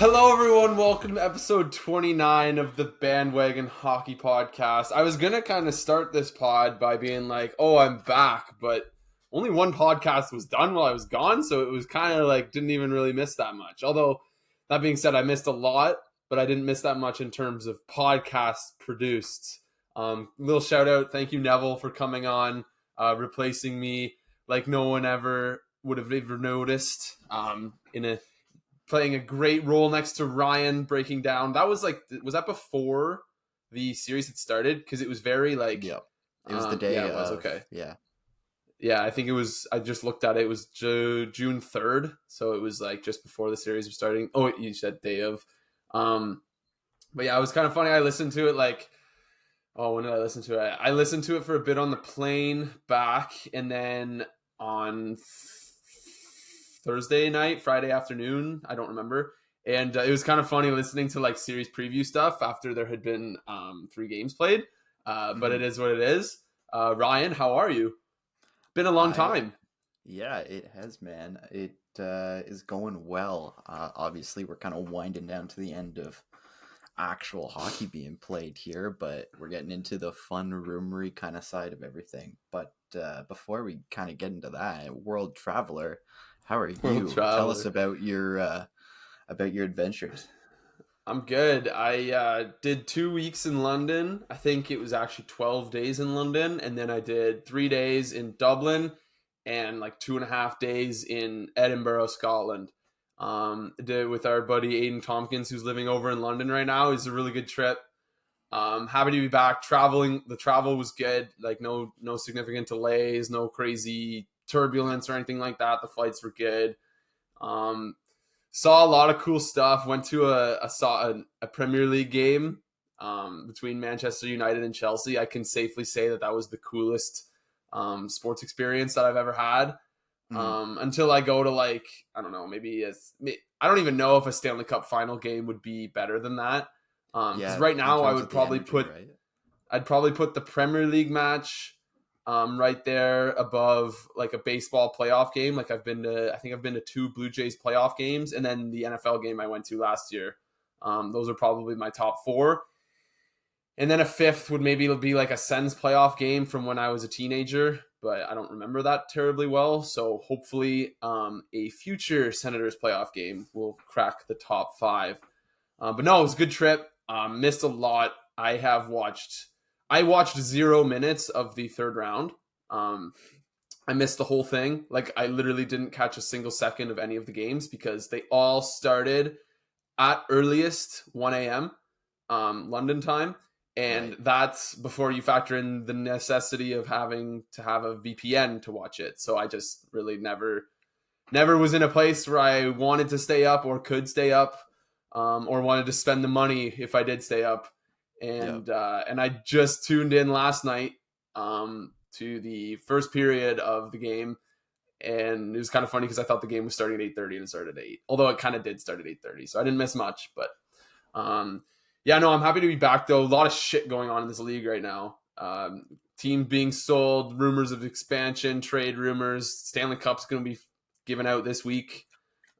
Hello, everyone. Welcome to episode 29 of the Bandwagon Hockey Podcast. I was going to kind of start this pod by being like, oh, I'm back, but only one podcast was done while I was gone, so it was kind of like didn't even really miss that much. Although, that being said, I missed a lot, but I didn't miss that much in terms of podcasts produced. Little shout out. Thank you, Neville, for coming on, replacing me like no one ever would have ever noticed playing a great role next to Ryan, breaking down. That was was that before the series had started? Because it was very like, yeah, it was the day. Yeah, it was okay. Yeah. I think it was. I just looked at it. It was June 3rd, so it was like just before the series was starting. Oh, you said day of. But yeah, it was kind of funny. I listened to it when did I listen to it? I listened to it for a bit on the plane back, and then on Thursday night, Friday afternoon, I don't remember. And it was kind of funny listening to like series preview stuff after there had been 3 games played. But it is what it is. Ryan, how are you? Been a long time. Yeah, it has, man. It is going well. Obviously, we're kind of winding down to the end of actual hockey being played here, but we're getting into the fun, rumory kind of side of everything. But before we kind of get into that, World Traveler, how are you? Tell us about your adventures. I'm good. I did 2 weeks in London. I think it was actually 12 days in London. And then I did 3 days in Dublin and like 2.5 days in Edinburgh, Scotland. Did it with our buddy Aiden Tompkins, who's living over in London right now. It's a really good trip. Happy to be back traveling. The travel was good. Like no significant delays, no crazy turbulence or anything like that. The flights were good. Saw a lot of cool stuff. Went to a Premier League game between Manchester United and Chelsea. I can safely say that was the coolest sports experience that I've ever had. Until I go to I don't know, I don't even know if a Stanley Cup Final game would be better than that. Because right now I would probably I'd probably put the Premier League match right there above like a baseball playoff game. Like I think I've been to 2 Blue Jays playoff games, and then the NFL game I went to last year. Those are probably my top 4. And then a 5th would maybe be like a Sens playoff game from when I was a teenager, but I don't remember that terribly well. So hopefully a future Senators playoff game will crack the top 5. But no, it was a good trip. Missed a lot. I watched 0 minutes of the 3rd round. I missed the whole thing. Like I literally didn't catch a single second of any of the games because they all started at earliest 1 a.m. London time. And that's before you factor in the necessity of having to have a VPN to watch it. So I just really never was in a place where I wanted to stay up or could stay up or wanted to spend the money if I did stay up. And I just tuned in last night to the first period of the game. And it was kind of funny because I thought the game was starting at 8:30 and it started at 8. Although it kind of did start at 8:30. So I didn't miss much. But yeah, no, I'm happy to be back, though. A lot of shit going on in this league right now. Team being sold, rumors of expansion, trade rumors. Stanley Cup's going to be given out this week.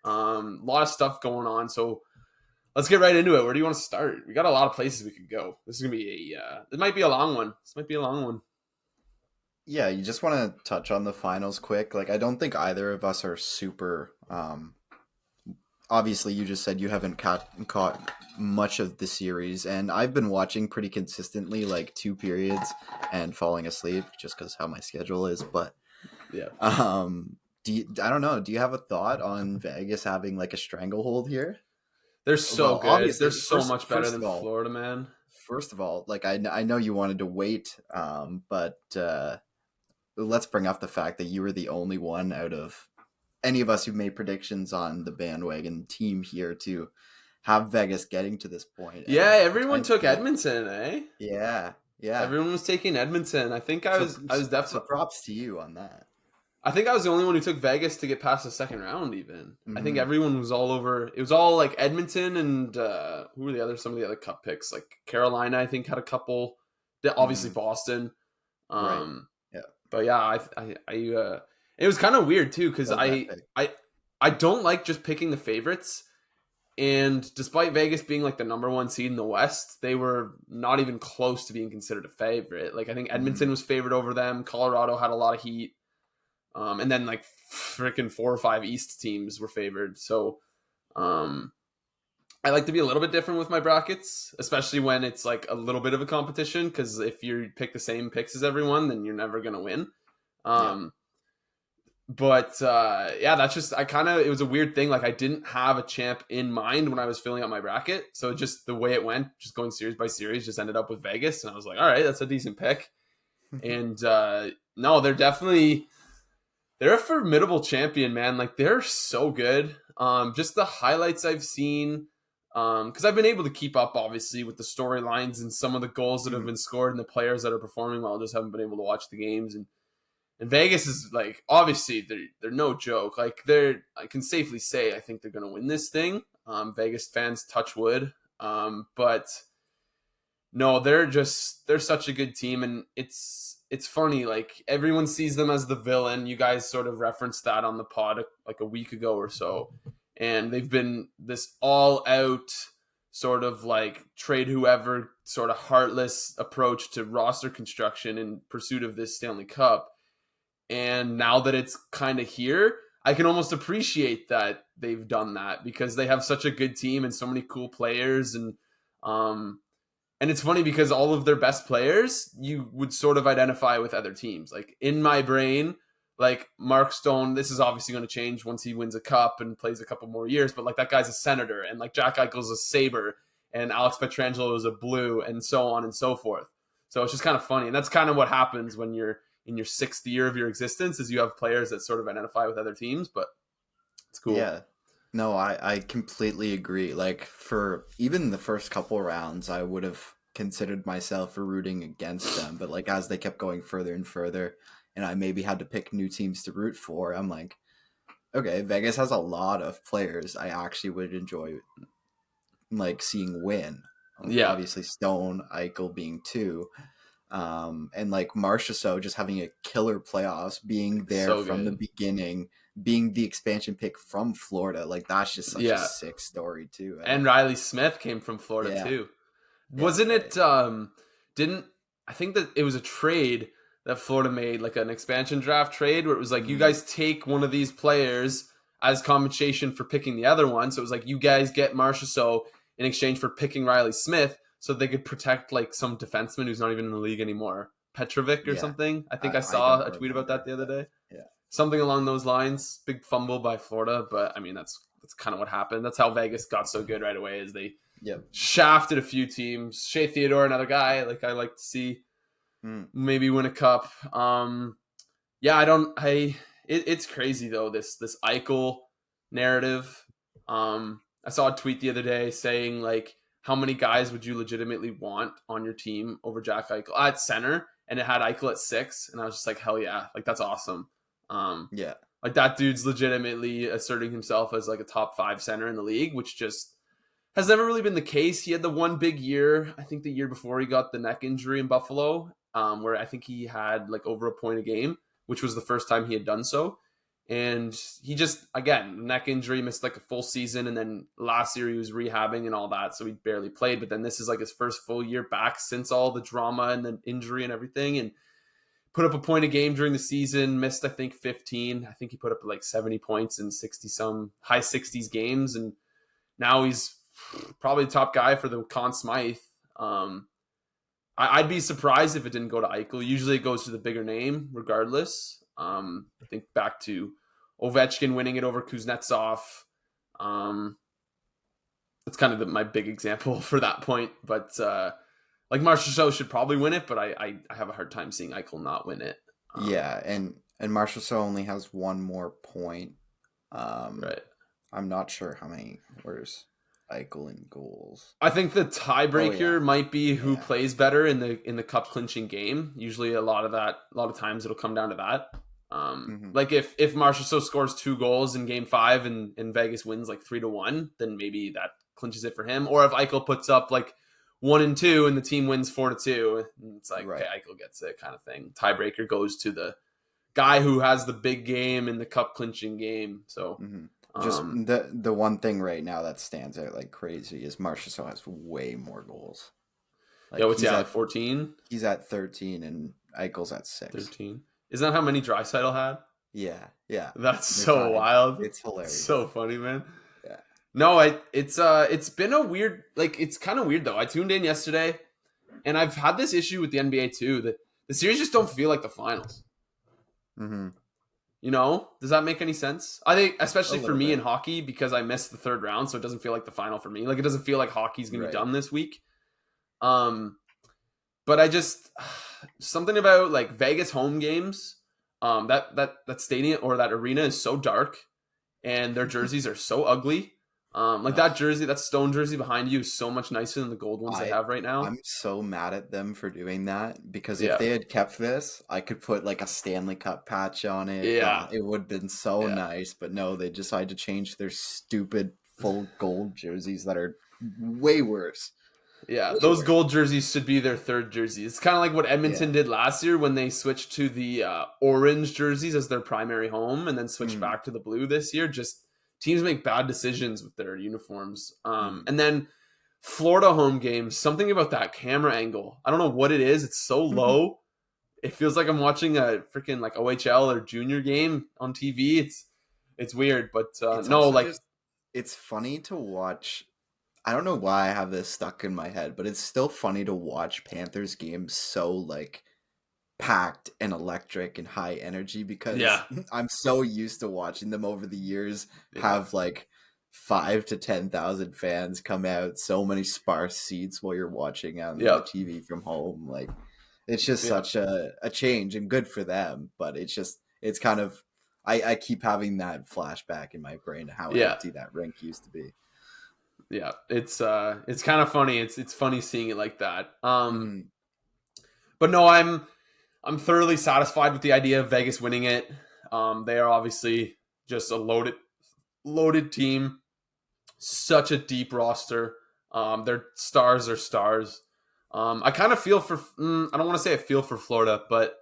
A lot of stuff going on. So let's get right into it. Where do you want to start? We got a lot of places we could go. This is going to be it might be a long one. This might be a long one. Yeah, you just want to touch on the finals quick. Like, I don't think either of us are super... obviously, you just said you haven't caught much of the series, and I've been watching pretty consistently, like 2 periods, and falling asleep just because how my schedule is. But yeah, I don't know. Do you have a thought on Vegas having like a stranglehold here? They're so good. They're so much better than Florida, man. First of all, like I know you wanted to wait, but let's bring up the fact that you were the only one out of any of us who made predictions on the Bandwagon team here to have Vegas getting to this point. Yeah, everyone took Edmonton, eh? Yeah. Everyone was taking Edmonton. I think I was definitely... So props to you on that. I think I was the only one who took Vegas to get past the second round even. Mm-hmm. I think everyone was all over... It was all like Edmonton and who were some of the other cup picks? Like Carolina, I think, had a couple. Obviously Boston. Right. Yeah. But yeah, it was kind of weird too because I don't like just picking the favorites And despite Vegas being like the number one seed in the West, they were not even close to being considered a favorite. Like I think Edmonton was favored over them. Colorado had a lot of heat. And then like freaking 4 or 5 East teams were favored. So I like to be a little bit different with my brackets, especially when it's like a little bit of a competition. Because if you pick the same picks as everyone, then you're never going to win. But yeah, that's just, it was a weird thing. Like I didn't have a champ in mind when I was filling out my bracket. So just the way it went, just going series by series, just ended up with Vegas. And I was like, all right, that's a decent pick. And no, they're a formidable champion, man. Like they're so good. Just the highlights I've seen, because I've been able to keep up, obviously, with the storylines and some of the goals that have been scored and the players that are performing well. Just haven't been able to watch the games. And Vegas is like, obviously they're no joke. Like I can safely say I think they're going to win this thing. Vegas fans touch wood. But no, they're such a good team, and it's funny. Like everyone sees them as the villain. You guys sort of referenced that on the pod like a week ago or so, and they've been this all out sort of like trade whoever sort of heartless approach to roster construction in pursuit of this Stanley Cup. And now that it's kind of here, I can almost appreciate that they've done that because they have such a good team and so many cool players. And it's funny because all of their best players, you would sort of identify with other teams. Like in my brain, like Mark Stone, this is obviously going to change once he wins a cup and plays a couple more years. But like that guy's a Senator, and like Jack Eichel's a Sabre, and Alex Pietrangelo is a Blue, and so on and so forth. So it's just kind of funny. And that's kind of what happens when you're in your 6th year of your existence, is you have players that sort of identify with other teams, but it's cool. Yeah. No, I completely agree. Like for even the first couple rounds, I would have considered myself rooting against them. But like as they kept going further and further, and I maybe had to pick new teams to root for, I'm like, okay, Vegas has a lot of players I actually would enjoy like seeing win. Yeah. Obviously Stone, Eichel being 2. And like Marchessault just having a killer playoffs, being there So from the good. beginning, being the expansion pick from Florida. Like that's just such a sick story too. And Riley Smith came from Florida too. Yeah, Wasn't it I think that it was a trade that Florida made, like an expansion draft trade where it was like you guys take one of these players as compensation for picking the other one. So it was like you guys get Marchessault in exchange for picking Riley Smith, so they could protect like some defenseman who's not even in the league anymore, Petrovic or something. I think I saw a tweet about that the other day. Yeah, something along those lines. Big fumble by Florida, but I mean that's kind of what happened. That's how Vegas got so good right away, is they shafted a few teams. Shea Theodore, another guy like I like to see maybe win a cup. It's crazy though, this Eichel narrative. I saw a tweet the other day saying like, how many guys would you legitimately want on your team over Jack Eichel at center? And it had Eichel at 6. And I was just like, hell yeah. Like, that's awesome. Like that dude's legitimately asserting himself as like a top 5 center in the league, which just has never really been the case. He had the one big year, I think the year before he got the neck injury in Buffalo, where I think he had like over a point a game, which was the first time he had done so. And he just, again, neck injury, missed like a full season. And then last year he was rehabbing and all that, so he barely played. But then this is like his first full year back since all the drama and the injury and everything. And put up a point a game during the season, missed, I think, 15. I think he put up like 70 points in 60-some, high 60s games. And now he's probably the top guy for the Conn Smythe. I'd be surprised if it didn't go to Eichel. Usually it goes to the bigger name regardless. I think back to Ovechkin winning it over Kuznetsov. That's kind of my big example for that point. But like Marchessault should probably win it, but I have a hard time seeing Eichel not win it. And Marchessault only has one more point. Right. I'm not sure how many. Where's Eichel in goals? I think the tiebreaker might be who plays better in the cup clinching game. Usually a lot of times it'll come down to that. Like if Marchessault scores 2 goals in game 5 and Vegas wins like 3-1, then maybe that clinches it for him. Or if Eichel puts up like 1 and 2 and the team wins 4-2, it's like, okay, Eichel gets it kind of thing. Tiebreaker goes to the guy who has the big game in the cup clinching game. So Just the one thing right now that stands out like crazy is Marchessault has way more goals. Like, what's he at, like 14? He's at 13 and Eichel's at 6. 13. Isn't that how many Draisaitl had? Yeah. That's so wild. It's hilarious. It's so funny, man. Yeah. No, it's been a weird, like, it's kind of weird though. I tuned in yesterday, and I've had this issue with the NBA too, that the series just don't feel like the finals. Mm-hmm. You know, does that make any sense? I think, especially for me bit. in hockey, because I missed the third round, so it doesn't feel like the final for me. Like, it doesn't feel like hockey's gonna be done this week. But I just something about like Vegas home games, that stadium or that arena is so dark, and their jerseys are so ugly. That jersey, that stone jersey behind you is so much nicer than the gold ones they have right now. I'm so mad at them for doing that, because if they had kept this, I could put like a Stanley Cup patch on it. Yeah. It would have been so nice, but no, they decided to change their stupid full gold jerseys that are way worse. Yeah, those gold jerseys should be their third jersey. It's kind of like what Edmonton did last year when they switched to the orange jerseys as their primary home and then switched back to the blue this year. Just teams make bad decisions with their uniforms. And then Florida home games, something about that camera angle. I don't know what it is. It's so low. It feels like I'm watching a freaking like OHL or junior game on TV. It's weird, but it's funny to watch. I don't know why I have this stuck in my head, but it's still funny to watch Panthers games so like packed and electric and high energy, because I'm so used to watching them over the years have like 5,000 to 10,000 fans come out, so many sparse seats while you're watching on the TV from home. Like, it's just such a change, and good for them, but it's kind of I keep having that flashback in my brain to how empty that rink used to be. Yeah, it's kind of funny. It's funny seeing it like that. But no, I'm thoroughly satisfied with the idea of Vegas winning it. They are obviously just a loaded team, such a deep roster. Their stars are stars. I kind of feel for I don't want to say I feel for Florida, but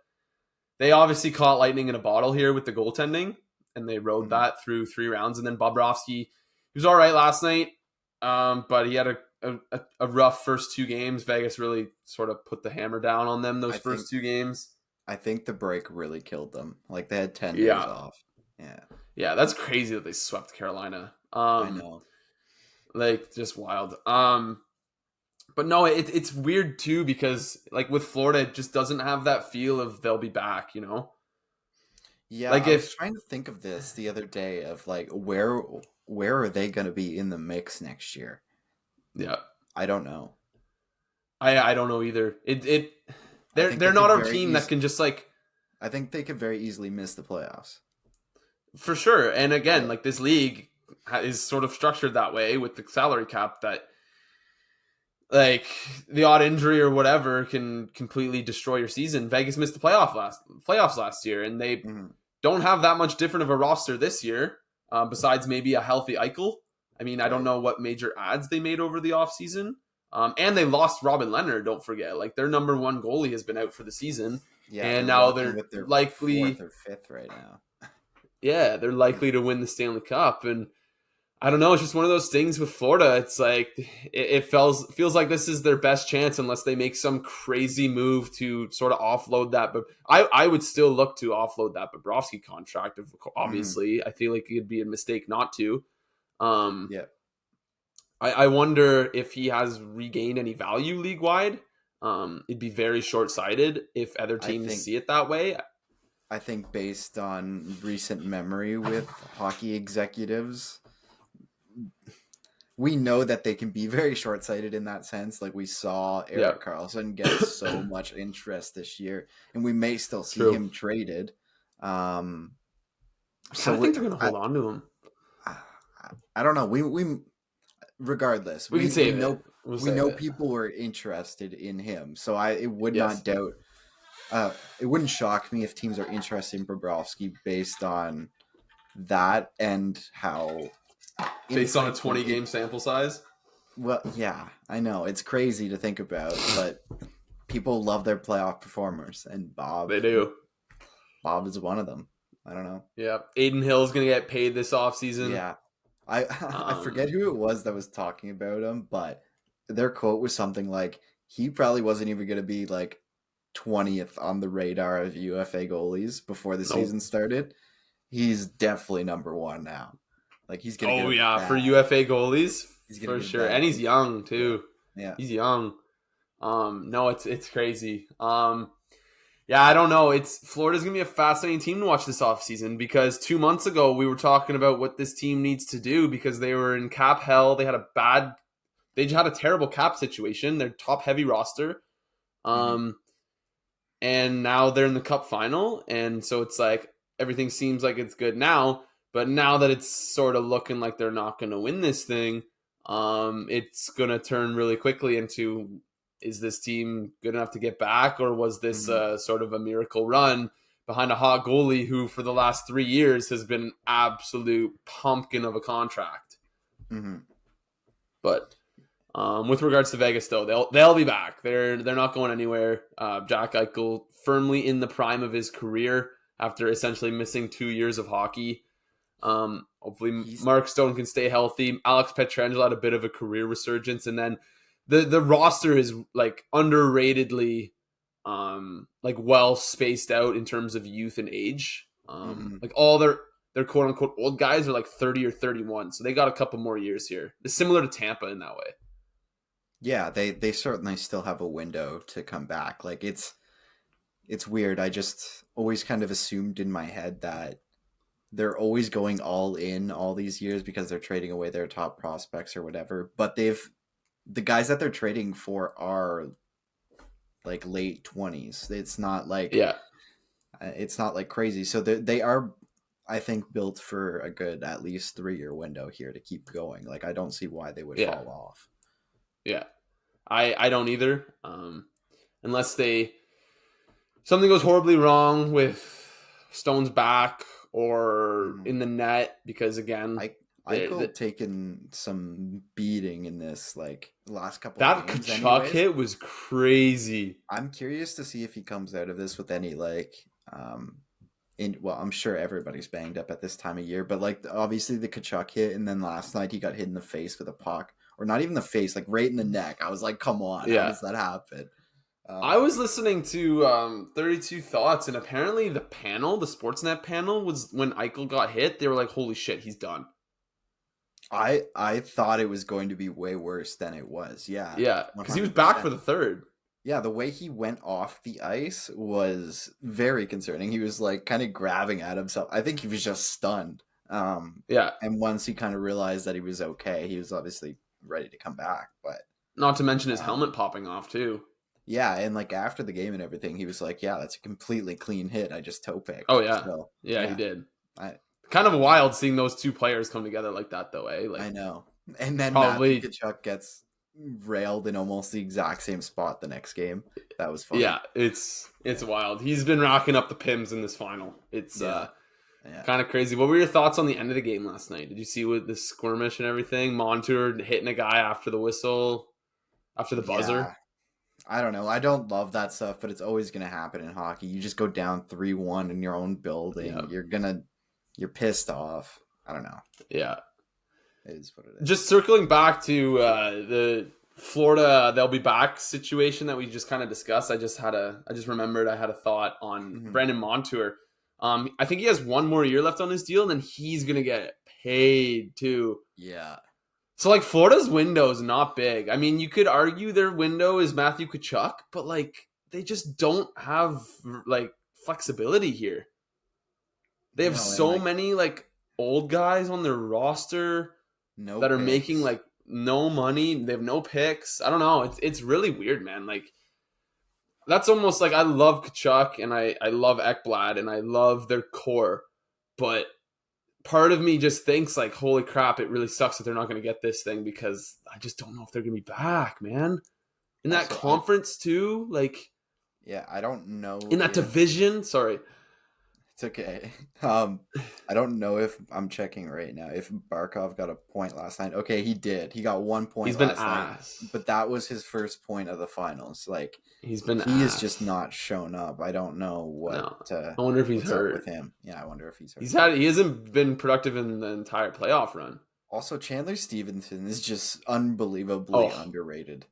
they obviously caught lightning in a bottle here with the goaltending, and they rode that through 3 rounds. And then Bobrovsky, he was all right last night. But he had a rough first 2 games. Vegas really sort of put the hammer down on them first 2 games. I think the break really killed them. Like, they had 10 days off. Yeah, that's crazy that they swept Carolina. I know. Like, just wild. But no, it's weird too, because like with Florida, it just doesn't have that feel of they'll be back, you know? Yeah, like I was trying to think of this the other day of like where are they going to be in the mix next year? Yeah, I don't know. I don't know either. They're not a team that can just like. I think they could very easily miss the playoffs. For sure, and again, like this league is sort of structured that way with the salary cap that, like, the odd injury or whatever can completely destroy your season. Vegas missed the playoffs last year, and they don't have that much different of a roster this year. Besides maybe a healthy Eichel. I mean, I don't know what major adds they made over the offseason. And they lost Robin Leonard, don't forget. Like, their number 1 goalie has been out for the season. Yeah, and now they're likely 4th or 5th right now. Yeah, they're likely to win the Stanley Cup. And I don't know, it's just one of those things with Florida. It's like it feels like this is their best chance unless they make some crazy move to sort of offload that. But I would still look to offload that Bobrovsky contract. Obviously, I feel like it'd be a mistake not to. I wonder if he has regained any value league wide. It'd be very short sighted if other teams see it that way. I think based on recent memory with hockey executives, we know that they can be very short-sighted in that sense. Like, we saw Erik Karlsson get so much interest this year, and we may still see him traded. I think they're going to hold on to him. I don't know. We regardless, we know people were interested in him, so it would not doubt. It wouldn't shock me if teams are interested in Bobrovsky based on that and how. Based on a 20-game sample size? Well, yeah, I know. It's crazy to think about, but people love their playoff performers, and Bob... They do. Bob is one of them. I don't know. Yeah. Aiden Hill's going to get paid this offseason. Yeah. I forget who it was that was talking about him, but their quote was something like, he probably wasn't even going to be like 20th on the radar of UFA goalies before the season started. He's definitely number one now. Like, he's going to Oh, get yeah. For UFA goalies, for sure. And he's young, too. Yeah. He's young. No, it's crazy. Yeah, I don't know. Florida's going to be a fascinating team to watch this offseason because 2 months ago we were talking about what this team needs to do because they were in cap hell. They had a terrible cap situation. They're top heavy roster. And now they're in the cup final. And so it's like everything seems like it's good now. But now that it's sort of looking like they're not going to win this thing, it's going to turn really quickly into, is this team good enough to get back, or was this sort of a miracle run behind a hot goalie who for the last 3 years has been an absolute pumpkin of a contract? But with regards to Vegas, though, they'll be back. They're not going anywhere. Jack Eichel firmly in the prime of his career after essentially missing 2 years of hockey. Hopefully Mark Stone can stay healthy. Alex Pietrangelo had a bit of a career resurgence, and then the roster is like underratedly like well spaced out in terms of youth and age. Like all their quote unquote old guys are like 30 or 31, so they got a couple more years here. It's similar to Tampa in that way. Yeah, they certainly still have a window to come back. Like it's weird. I just always kind of assumed in my head that they're always going all in all these years because they're trading away their top prospects or whatever. But the guys that they're trading for are like late 20s. It's not like it's not like crazy. So they are, I think, built for a good at least 3-year window here to keep going. Like I don't see why they would fall off. Yeah, I don't either. Unless something goes horribly wrong with Stone's back or in the net, because again, Eichel taken some beating in this like last couple of games. That Kachuk hit was crazy. I'm curious to see if he comes out of this with any like I'm sure everybody's banged up at this time of year, but like obviously the Kachuk hit, and then last night he got hit in the face with a puck, or not even the face, like right in the neck. I was like, come on, how does that happen? I was listening to 32 Thoughts, and apparently the Sportsnet panel, was when Eichel got hit, they were like, holy shit, he's done. I thought it was going to be way worse than it was. Yeah. Yeah, because he was back for the third. Yeah, the way he went off the ice was very concerning. He was like kind of grabbing at himself. I think he was just stunned. And once he kind of realized that he was okay, he was obviously ready to come back. But not to mention his helmet popping off too. Yeah, and like after the game and everything, he was like, "Yeah, that's a completely clean hit. I just toe picked." Oh yeah, so, yeah, he did. Kind of wild seeing those two players come together like that, though. Like, I know. And then probably Kachuk gets railed in almost the exact same spot the next game. That was funny. Yeah, it's wild. He's been racking up the pims in this final. It's kind of crazy. What were your thoughts on the end of the game last night? Did you see with the skirmish and everything? Montour hitting a guy after the whistle, after the buzzer. Yeah. I don't know. I don't love that stuff, but it's always going to happen in hockey. You just go down 3-1 in your own building. Yeah. You're pissed off. I don't know. Yeah. It is what it is. Just circling back to the Florida they'll be back situation that we just kind of discussed. I just remembered I had a thought on Brandon Montour. I think he has 1 more year left on his deal, and then he's going to get paid too. Yeah. So, like, Florida's window is not big. I mean, you could argue their window is Matthew Tkachuk, but, like, they just don't have, like, flexibility here. They have many, like, old guys on their roster that are making, like, no money. They have no picks. I don't know. It's really weird, man. Like, that's almost like I love Tkachuk and I love Ekblad and I love their core, but part of me just thinks like, holy crap, it really sucks that they're not going to get this thing because I just don't know if they're going to be back, man. In that conference too, like. Yeah, I don't know. In that division, sorry. It's okay. I don't know if I'm checking right now if Barkov got a point last night. Okay, he did. He got 1 point He's been last night, ass. but that was his first point of the finals. Like He's been he is ass. just not shown up. I don't know No. I wonder if he's what's hurt up with him. Yeah, I wonder if he's hurt. He hasn't been productive in the entire playoff run. Also, Chandler Stevenson is just unbelievably underrated.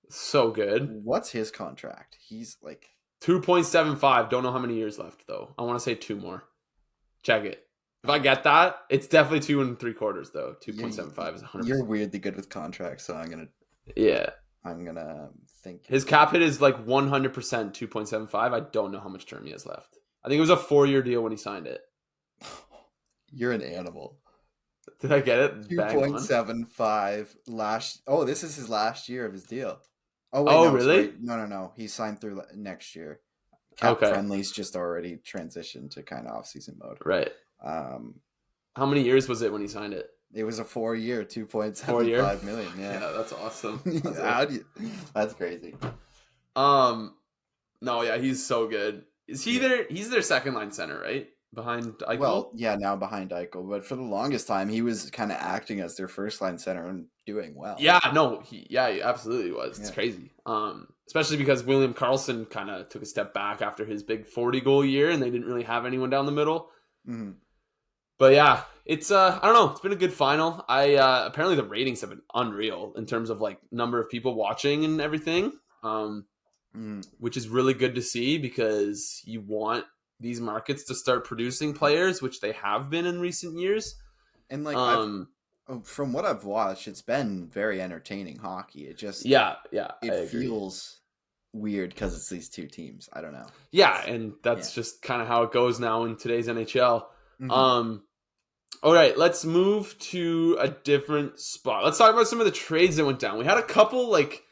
So good. What's his contract? He's like 2.75. Don't know how many years left though. I want to say 2 more. Check it. If I get that, it's definitely 2 3/4 though. 2.75 is 100%. You're weirdly good with contracts, so I'm gonna think his cap hit is like 100% 2.75. I don't know how much term he has left. I think it was a 4-year deal when he signed it. You're an animal. Did I get it? 2.75 last. Oh, this is his last year of his deal. Oh, wait, no, really? Sorry. No. He signed through next year. Cap friendly's just already transitioned to kind of off-season mode. Right. How many years was it when he signed it? It was a 4-year, $2.75 million. Yeah, that's awesome. That's crazy. No, yeah, he's so good. Is he there? He's their second line center, right? Behind Eichel? Well, yeah, now behind Eichel. But for the longest time, he was kind of acting as their first line center and doing well. Yeah, no, he absolutely was. It's crazy. Especially because William Karlsson kind of took a step back after his big 40-goal year, and they didn't really have anyone down the middle. Mm-hmm. But yeah, it's I don't know. It's been a good final. Apparently the ratings have been unreal in terms of like number of people watching and everything. Which is really good to see because you want these markets to start producing players, which they have been in recent years. And like from what I've watched, it's been very entertaining hockey. It just it feels weird because it's these two teams. I don't know. Yeah, and that's just kind of how it goes now in today's NHL. Mm-hmm. All right, let's move to a different spot. Let's talk about some of the trades that went down. We had a couple like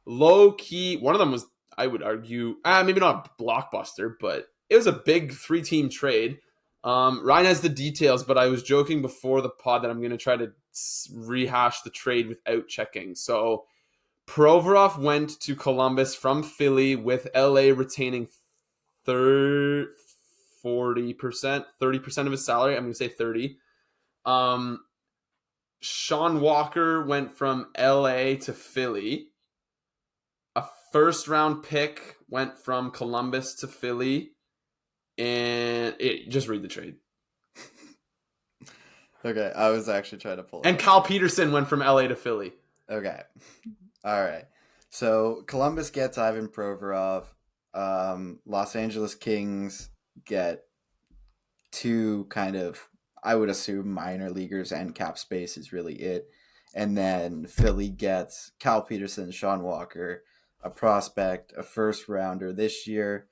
low key. One of them was, I would argue, maybe not a blockbuster, but it was a big 3-team trade. Ryan has the details, but I was joking before the pod that I'm going to try to rehash the trade without checking. So Provorov went to Columbus from Philly with LA retaining 30% of his salary. I'm going to say 30. Sean Walker went from LA to Philly. A first-round pick went from Columbus to Philly. And just read the trade. Okay, I was actually trying to pull it And up. Cal Peterson went from LA to Philly. Okay. All right. So Columbus gets Ivan Provorov. Los Angeles Kings get 2 kind of, I would assume, minor leaguers, and cap space is really it. And then Philly gets Cal Peterson, Sean Walker, a prospect, a first rounder this year,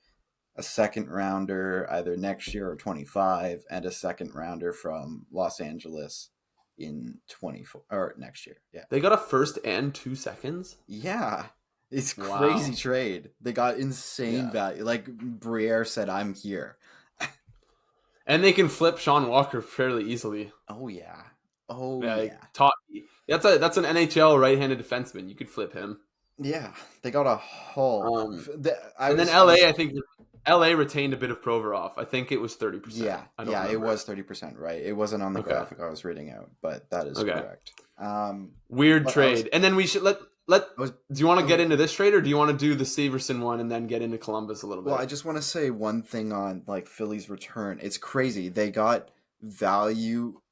a second rounder either next year or 25, and a second rounder from Los Angeles in 24 or next year. Yeah. They got a first and 2 seconds? Yeah. It's crazy trade. They got insane value. Like Briere said, I'm here. And they can flip Sean Walker fairly easily. Oh yeah. That's an NHL right-handed defenseman. You could flip him. Yeah, they got a whole. And then LA, I think LA retained a bit of Provorov. I think it was 30%. Yeah, it was 30%. Right, it wasn't on the graphic I was reading out, but that is correct. Weird trade. And then we should let. Do you want to get into this trade, or do you want to do the Severson one and then get into Columbus a little bit? Well, I just want to say one thing on like Philly's return. It's crazy. They got value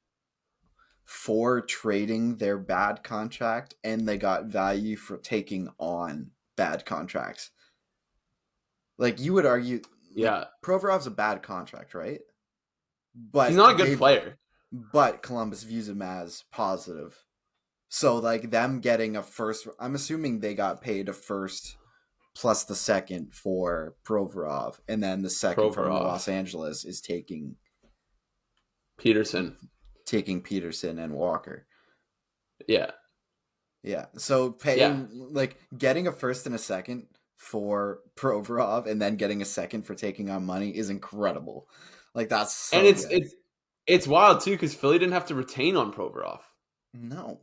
for trading their bad contract, and they got value for taking on bad contracts. Like you would argue, Provorov's a bad contract, right? But he's not a good player. But Columbus views him as positive. So like them getting a first, I'm assuming they got paid a first plus the second for Provorov, and then the second from Los Angeles is taking Peterson and Walker. Yeah. So paying like getting a first and a second for Provorov and then getting a second for taking on money is incredible. Like that's so and it's wild too because Philly didn't have to retain on Provorov. No.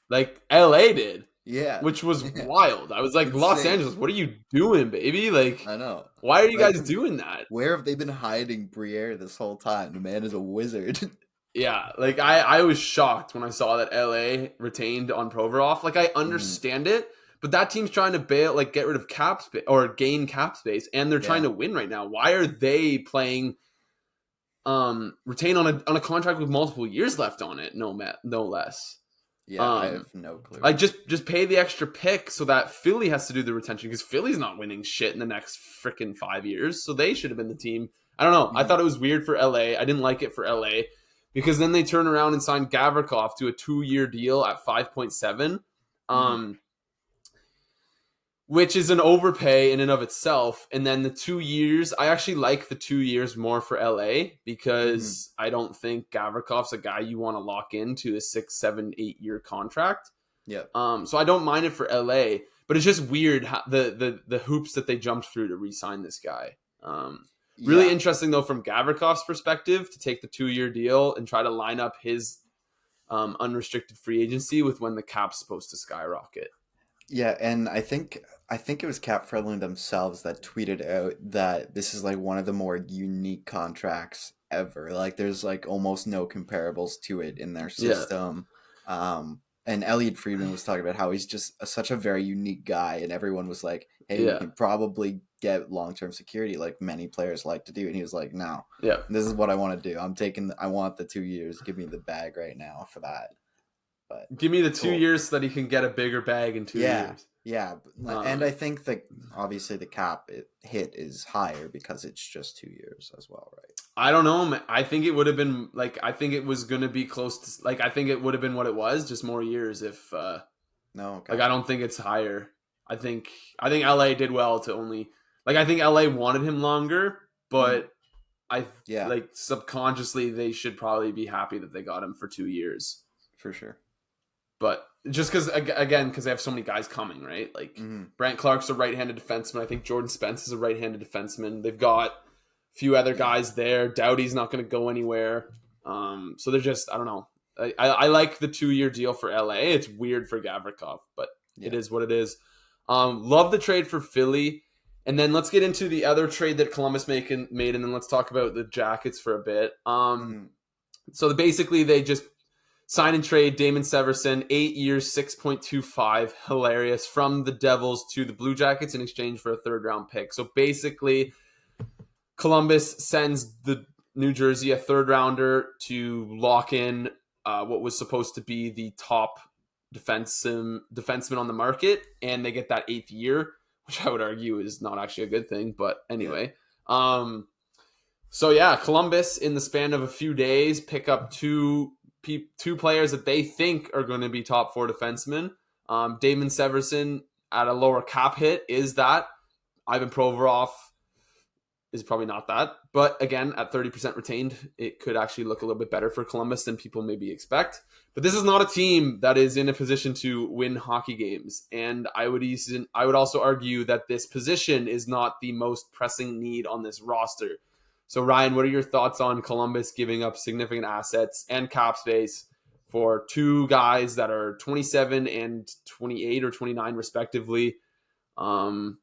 Like LA did. Yeah. which was Yeah. wild. I was like, Los Insane. Angeles, what are you doing, baby? Like, I know. why are you Like, guys doing that? where have they been hiding Briere this whole time? The man is a wizard. Yeah, like I was shocked when I saw that LA retained on Provorov. Like I Mhm. understand it, but that team's trying to bail, like get rid of cap space or gain cap space, and they're trying Yeah. to win right now. Why are they playing retain on a contract with multiple years left on it? No less. Yeah, I Um, have no clue. like just pay the extra pick so that Philly has to do the retention because Philly's not winning shit in the next freaking 5 years, so they should have been the team. I don't know. I Mhm. thought it was weird for LA. I didn't like it for LA because then they turn around and sign Gavrikov to a 2-year deal at 5.7. Mhm. Which is an overpay in and of itself. And then the 2 years, I actually like the 2 years more for LA Mhm. because I don't think Gavrikov's a guy you want to lock into a 6, 7, 8 year contract. Yeah. So I don't mind it for LA, but it's just weird how the hoops that they jumped through to re-sign this guy. Really Yeah. interesting though from Gavrikov's perspective to take the 2-year deal and try to line up his unrestricted free agency with when the cap's supposed to skyrocket. Yeah, and I think it was Cap Friendly themselves that tweeted out that this is like one of the more unique contracts ever. Like there's like almost no comparables to it in their Yeah, system. And Elliot Friedman was talking about how he's just such a very unique guy, and everyone was like, "Hey, we yeah, can probably get long-term security like many players like to do." And he was like, "No, yeah. this is what I want to do. I want the 2 years. Give me the bag right now for that." But Give me the two cool. years so that he can get a bigger bag in 2 Yeah, years. yeah, and Um, I think that obviously the hit is higher because it's just 2 years as well, right? I don't know. I think it would have been like I think it was going to be close to like I think it would have been what it was, just more years. If No, like okay. I don't think it's higher. I think LA did well to only like I think LA wanted him longer, Hmm. but I Yeah, like subconsciously they should probably be happy that they got him for 2 years. for sure. But just because they have so many guys coming, right? Like Hmm. Brant Clark's a right-handed defenseman. I think Jordan Spence is a right-handed defenseman. They've got a few other Yeah, guys there. Doughty's not going to go anywhere. So they're just I don't know. I like the 2-year deal for LA. It's weird for Gavrikov, but it yeah. is what it is. Love the trade for Philly. And then let's get into the other trade that Columbus made, and then let's talk about the Jackets for a bit. Hmm. So basically, they just sign and trade Damon Severson, 8 years, 6.25, hilarious, from the Devils to the Blue Jackets in exchange for a third-round pick. So basically, Columbus sends the New Jersey a third-rounder to lock in what was supposed to be the top defenseman on the market, and they get that 8th year, which I would argue is not actually a good thing. But Yeah. anyway, so yeah, Columbus in the span of a few days pick up two players that they think are going to be top 4 defensemen. Damon Severson at a lower cap hit is that. Ivan Provorov is probably not that, but again, at 30% retained, it could actually look a little bit better for Columbus than people maybe expect. But this is not a team that is in a position to win hockey games, and I would also argue that this position is not the most pressing need on this roster. So Ryan, what are your thoughts on Columbus giving up significant assets and cap space for two guys that are 27 and 28 or 29 respectively? Um,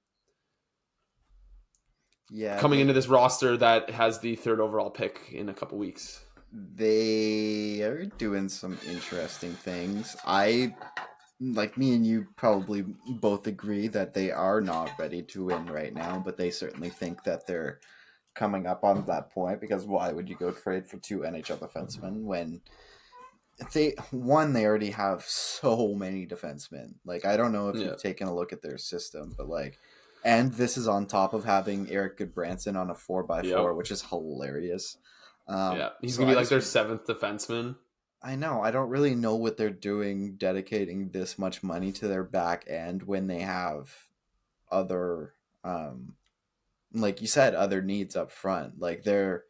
Yeah, Coming into this roster that has the 3rd overall pick in a couple weeks. they are doing some interesting things. I like me and you probably both agree that they are not ready to win right now, but they certainly think that they're coming up on that point because why would you go trade for two NHL defensemen when they already have so many defensemen. Like I don't know if Yeah, you've taken a look at their system, but like, and this is on top of having Eric Goodbranson on a 4x4, yep, which is hilarious. yeah. He's So gonna be like their 7th defenseman. I know I don't really know what they're doing, dedicating this much money to their back end when they have other, like you said, other needs up front. Like their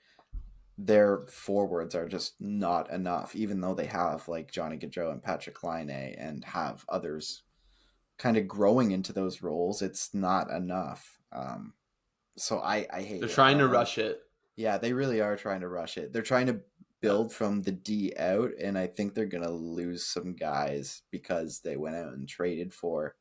forwards are just not enough, even though they have like Johnny Gaudreau and Patrick Laine and have others kind of growing into those roles. It's not enough. So I hate They're it. I trying to don't know. rush it. Yeah, they really are trying to rush it. They're trying to build from the D out, and I think they're gonna lose some guys because they went out and traded for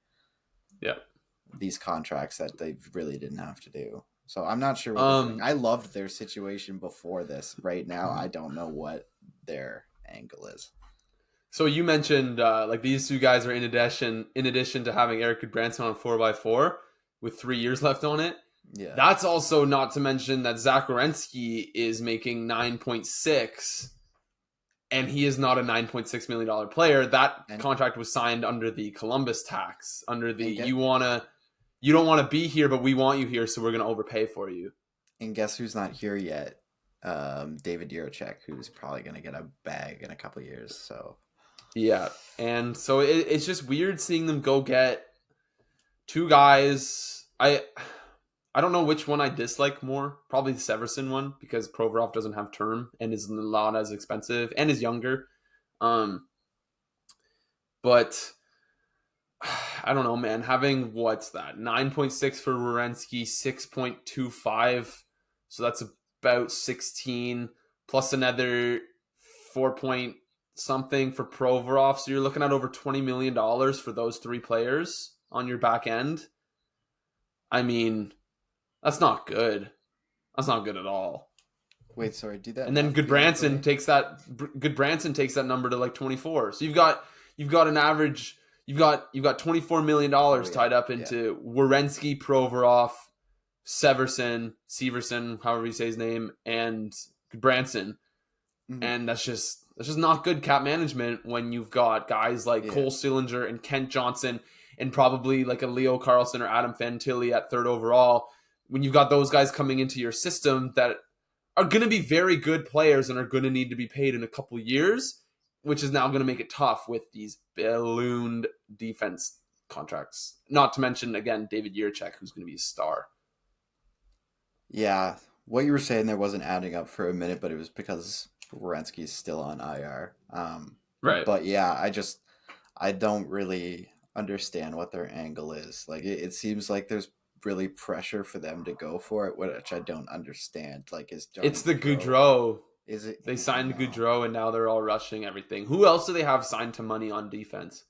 these contracts that they really didn't have to do. So I'm not sure what they're doing. I loved their situation before this. Right now, I don't know what their angle is. So you mentioned like these two guys are in addition to having Eric Goodbranson on 4x4 with 3 years left on it. Yeah, That's also not to mention that Zach Werenski is making 9.6, and he is not a $9.6 million player. That contract was signed under the Columbus tax, under the you don't want to be here, but we want you here, so we're going to overpay for you. And guess who's not here yet? David Jiricek, who's probably going to get a bag in a couple of years. So yeah, and so it's just weird seeing them go get two guys. I don't know which one I dislike more. Probably the Severson one, because Provorov doesn't have term and is not as expensive and is younger. But I don't know, man. Having what's that? 9.6 for Werenski, 6.25. So that's about 16 plus another 4 point something for Provorov. So you're looking at over $20 million for those three players on your back end. I mean, that's not good. That's not good at all. Wait, sorry, do that. And then Goodbranson takes that number to like 24. So you've got an average. You've got $24 million tied up into Werenski, Provorov, Severson, however you say his name, and Goodbranson. Mm-hmm. And that's just not good cap management when you've got guys like Cole Sillinger and Kent Johnson and probably like a Leo Carlson or Adam Fantilli at third overall. When you've got those guys coming into your system that are going to be very good players and are going to need to be paid in a couple years, which is now going to make it tough with these ballooned defense contracts. Not to mention, again, David Jiricek, who's going to be a star. Yeah, what you were saying there wasn't adding up for a minute, but it was because Werenski's still on IR. Right. But yeah, I don't really understand what their angle is. Like, it seems like there's really pressure for them to go for it, which I don't understand. Like, it's the Gaudreau. Is it? They signed Gaudreau, and now they're all rushing everything. Who else do they have signed to money on defense?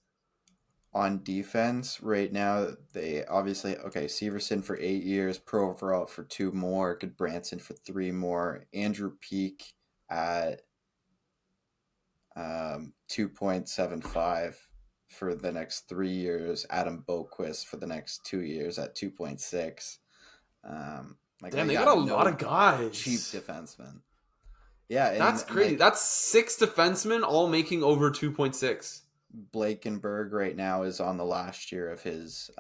On defense right now, they obviously Severson for 8 years, Provorov for 2 more, Goodbranson for 3 more, Andrew Peak at 2.75 for the next 3 years, Adam Boquist for the next 2 years at 2.6. Damn, they got a lot of guys. Cheap defensemen. Yeah, that's crazy. That's 6 defensemen all making over 2.6. Blankenberg right now is on the last year of his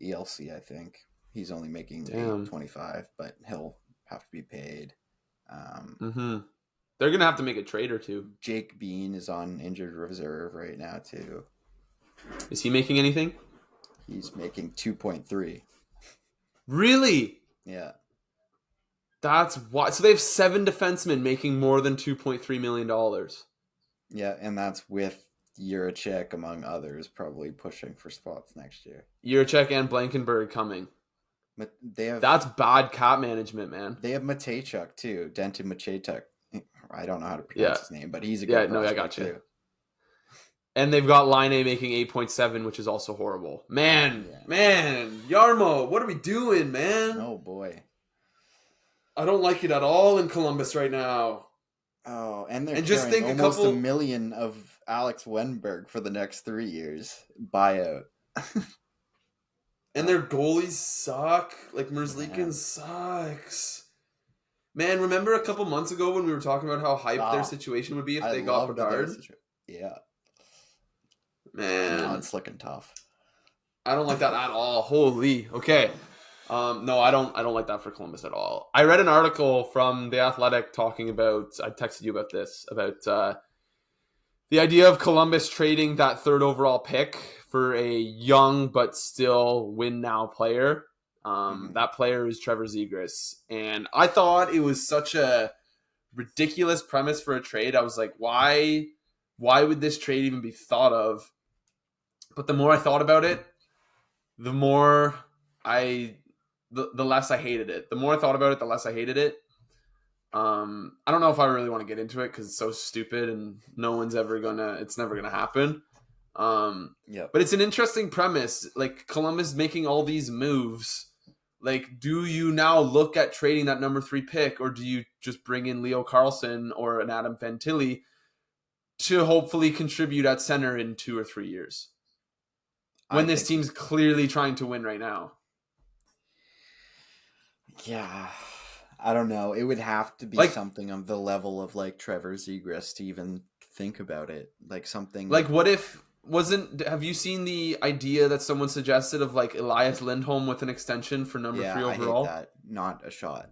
ELC, I think. He's only making 8.25, but he'll have to be paid. They're going to have to make a trade or two. Jake Bean is on injured reserve right now, too. Is he making anything? He's making 2.3. Really? Yeah. That's why. So they have 7 defensemen making more than $2.3 million. Yeah, and that's with Jiricek, among others, probably pushing for spots next year. Jiricek and Blankenberg coming. That's bad cap management, man. They have Matejchuk, too. Denton Matejchuk. I don't know how to pronounce his name, but he's a good prospect, I got you. Too. And they've got Line A making 8.7, which is also horrible. Man, Jarmo, what are we doing, man? Oh, boy. I don't like it at all in Columbus right now. Oh, and they're just think almost $1 million of Alex Wennberg for the next 3 years buyout. And their goalies suck. Like, Merzlikin sucks. Man, remember a couple months ago when we were talking about how hyped their situation would be if they got Bedard? Yeah. Man. Now it's looking tough. I don't like that at all. Holy. Okay. No, I don't like that for Columbus at all. I read an article from The Athletic talking about, I texted you about this, about the idea of Columbus trading that 3rd overall pick for a young but still win now player. That player is Trevor Zegras. And I thought it was such a ridiculous premise for a trade. I was like, why would this trade even be thought of? But the more I thought about it, the less I hated it. The more I thought about it, the less I hated it. I don't know if I really want to get into it because it's so stupid and it's never gonna happen. But it's an interesting premise. Like Columbus making all these moves. Like, do you now look at trading that number 3 pick, or do you just bring in Leo Carlsson or an Adam Fantilli to hopefully contribute at center in 2 or 3 years? When this team's clearly trying to win right now. Yeah. I don't know. It would have to be something of the level of like Trevor Zegras to even think about it. Like something like what if have you seen the idea that someone suggested of like Elias Lindholm with an extension for number 3 overall? I hate that. Not a shot.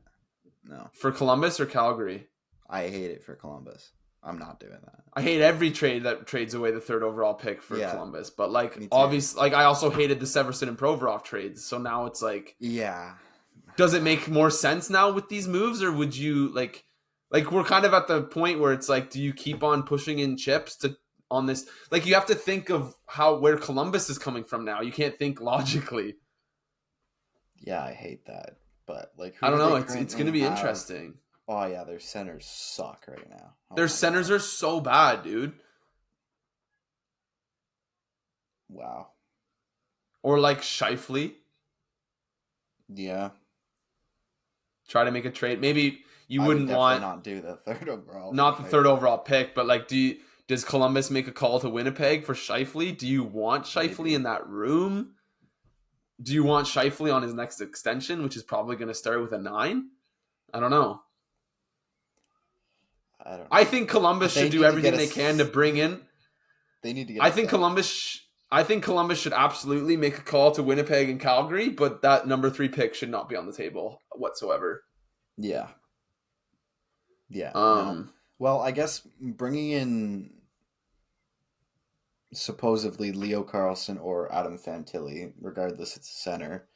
No. For Columbus or Calgary? I hate it for Columbus. I'm not doing that. I hate every trade that trades away the 3rd overall pick for Columbus. But like obviously, like I also hated the Severson and Provorov trades. So now it's like, does it make more sense now with these moves, or would you like we're kind of at the point where it's like, do you keep on pushing in chips on this? Like you have to think of where Columbus is coming from now. You can't think logically. Yeah, I hate that. But like, I don't know. It's going to be interesting. Oh yeah, their centers suck right now. Their centers are so bad, dude. Wow. Or like Scheifele. Yeah. Try to make a trade. Maybe you wouldn't want not do the 3rd overall. Not the 3rd overall pick, but like, does Columbus make a call to Winnipeg for Scheifele? Do you want Scheifele in that room? Do you want Scheifele on his next extension, which is probably going to start with a 9? I don't know. I think Columbus should do everything they can to bring in. They need to get. I think Columbus should absolutely make a call to Winnipeg and Calgary, but that number 3 pick should not be on the table whatsoever. Yeah. Yeah. No. Well, I guess bringing in supposedly Leo Carlsson or Adam Fantilli, regardless, it's a center.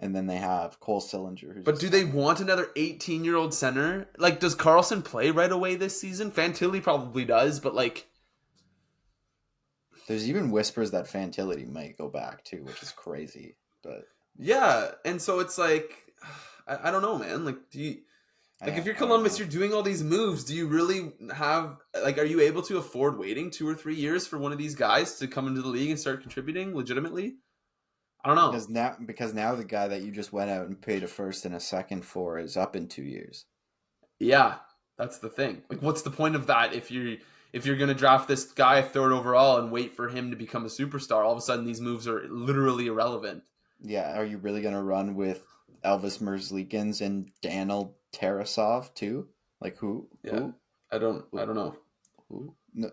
And then they have Cole Sillinger. But do they want another 18-year-old center? Like, does Carlsson play right away this season? Fantilli probably does, but like... There's even whispers that Fantilli might go back too, which is crazy. But yeah, and so it's like... I don't know, man. Like, if you're Columbus, you're doing all these moves. Do you really have... Like, are you able to afford waiting 2 or 3 years for one of these guys to come into the league and start contributing legitimately? I don't know. Because now the guy that you just went out and paid a 1st and a 2nd for is up in 2 years. Yeah, that's the thing. Like, what's the point of that if you're going to draft this guy 3rd overall and wait for him to become a superstar? All of a sudden, these moves are literally irrelevant. Yeah, are you really going to run with Elvis Merzlikins and Daniel Tarasov too? Like who? Yeah, who? I don't know. Who? No.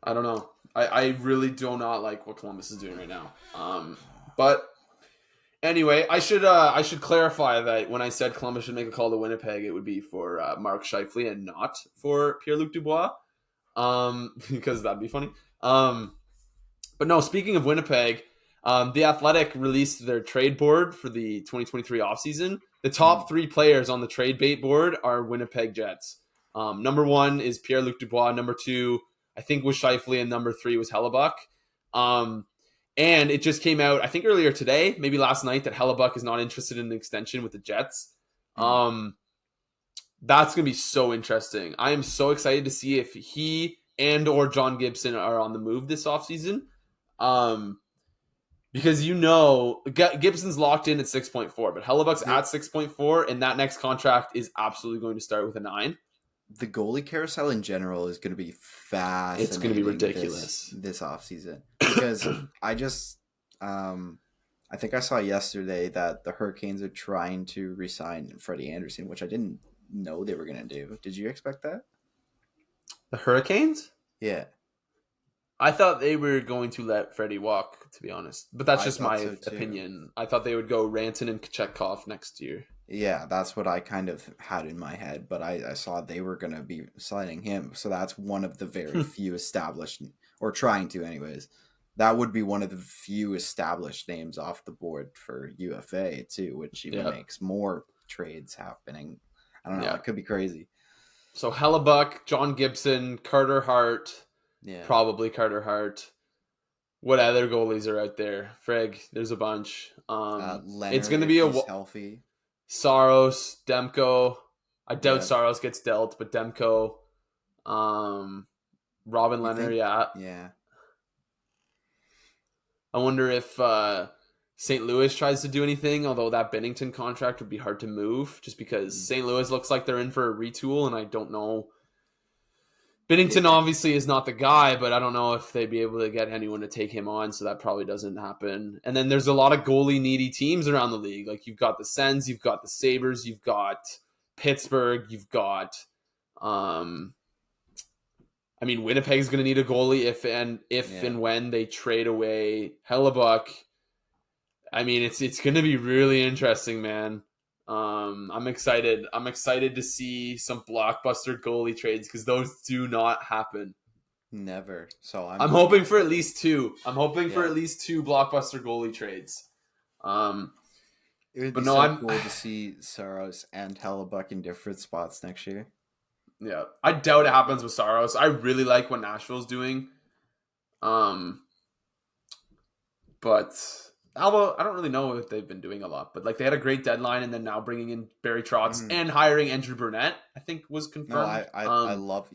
I don't know. I really do not like what Columbus is doing right now. But anyway, I should clarify that when I said Columbus should make a call to Winnipeg, it would be for Mark Scheifele and not for Pierre-Luc Dubois, because that'd be funny. But no, speaking of Winnipeg, The Athletic released their trade board for the 2023 offseason. The top 3 players on the trade bait board are Winnipeg Jets. Number 1 is Pierre-Luc Dubois. Number 2, I think, was Scheifele, and number 3 was Hellebuyck. And it just came out, I think earlier today, maybe last night, that Hellebuyck is not interested in an extension with the Jets. That's going to be so interesting. I am so excited to see if he and or John Gibson are on the move this offseason. Because Gibson's locked in at 6.4, but Hellebuck's at 6.4, and that next contract is absolutely going to start with a 9. The goalie carousel in general is going to be fascinating. It's going to be ridiculous this offseason. Because I think I saw yesterday that the Hurricanes are trying to re-sign Freddie Anderson, which I didn't know they were going to do. Did you expect that? The Hurricanes? Yeah. I thought they were going to let Freddie walk, to be honest. But that's just my opinion. I thought they would go Rantanen and Kochetkov next year. Yeah, that's what I kind of had in my head. But I saw they were going to be signing him. So that's one of the very few established, or trying to anyways. That would be one of the few established names off the board for UFA too, which even makes more trades happening. I don't know. It could be crazy. So Hellebuyck, John Gibson, Carter Hart. Yeah. Probably Carter Hart. What other goalies are out there? Frig, there's a bunch. Leonard, it's going to be healthy. Saros, Demko. I doubt Yeah. Saros gets dealt, but Demko, Robin You Leonard, think? yeah. Yeah. I wonder if St. Louis tries to do anything, although that Bennington contract would be hard to move just because Mm. St. Louis looks like they're in for a retool, and I don't know. Bennington Yeah. obviously is not the guy, but I don't know if they'd be able to get anyone to take him on, so that probably doesn't happen. And then there's a lot of goalie needy teams around the league. Like you've got the Sens, you've got the Sabres, you've got Pittsburgh, you've got Winnipeg's going to need a goalie if and when they trade away Hellebuyck. I mean, it's going to be really interesting, man. I'm excited. I'm excited to see some blockbuster goalie trades because those do not happen. Never. So I'm hoping for at least two. I'm hoping for Yeah. at least two blockbuster goalie trades. It would But be no, so I'm- cool to see Saros and Hellebuyck in different spots next year. Yeah, I doubt it happens with Saros. I really like what Nashville's doing. But although I don't really know if they've been doing a lot, but like they had a great deadline, and then now bringing in Barry Trotz and hiring Andrew Burnett, I think was confirmed. No, I love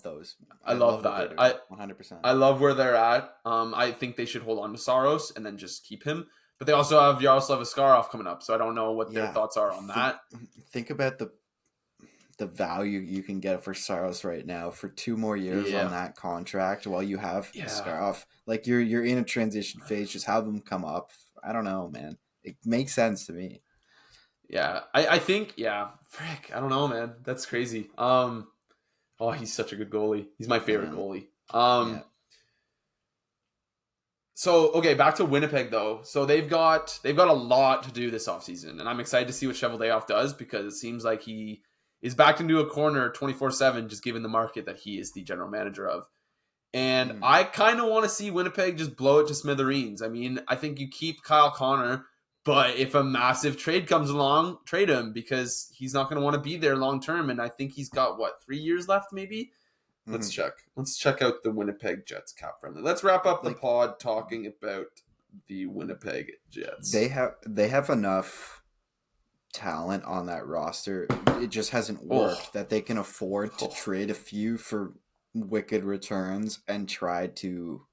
those. I love what they're that. doing, 100%. I love where they're at. I think they should hold on to Saros and then just keep him. But they also have Yaroslav Askarov coming up, so I don't know what their thoughts are on that. Think about the value you can get for Saros right now for 2 more years on that contract while you have Askarov. Like you're in a transition phase, just have him come up. I don't know, man. It makes sense to me. Yeah, I think, frick, I don't know, man. That's crazy. He's such a good goalie. He's my favorite goalie. So, okay, back to Winnipeg, though. So they've got a lot to do this offseason, and I'm excited to see what Cheveldayoff does because it seems like he is backed into a corner 24/7, just given the market that he is the general manager of. And I kind of want to see Winnipeg just blow it to smithereens. I mean, I think you keep Kyle Connor, but if a massive trade comes along, trade him because he's not going to want to be there long term. And I think he's got, 3 years left, maybe? Let's check. Let's check out the Winnipeg Jets cap friendly. Let's wrap up the pod talking about the Winnipeg Jets. They have enough talent on that roster. It just hasn't worked that they can afford to trade a few for wicked returns and try to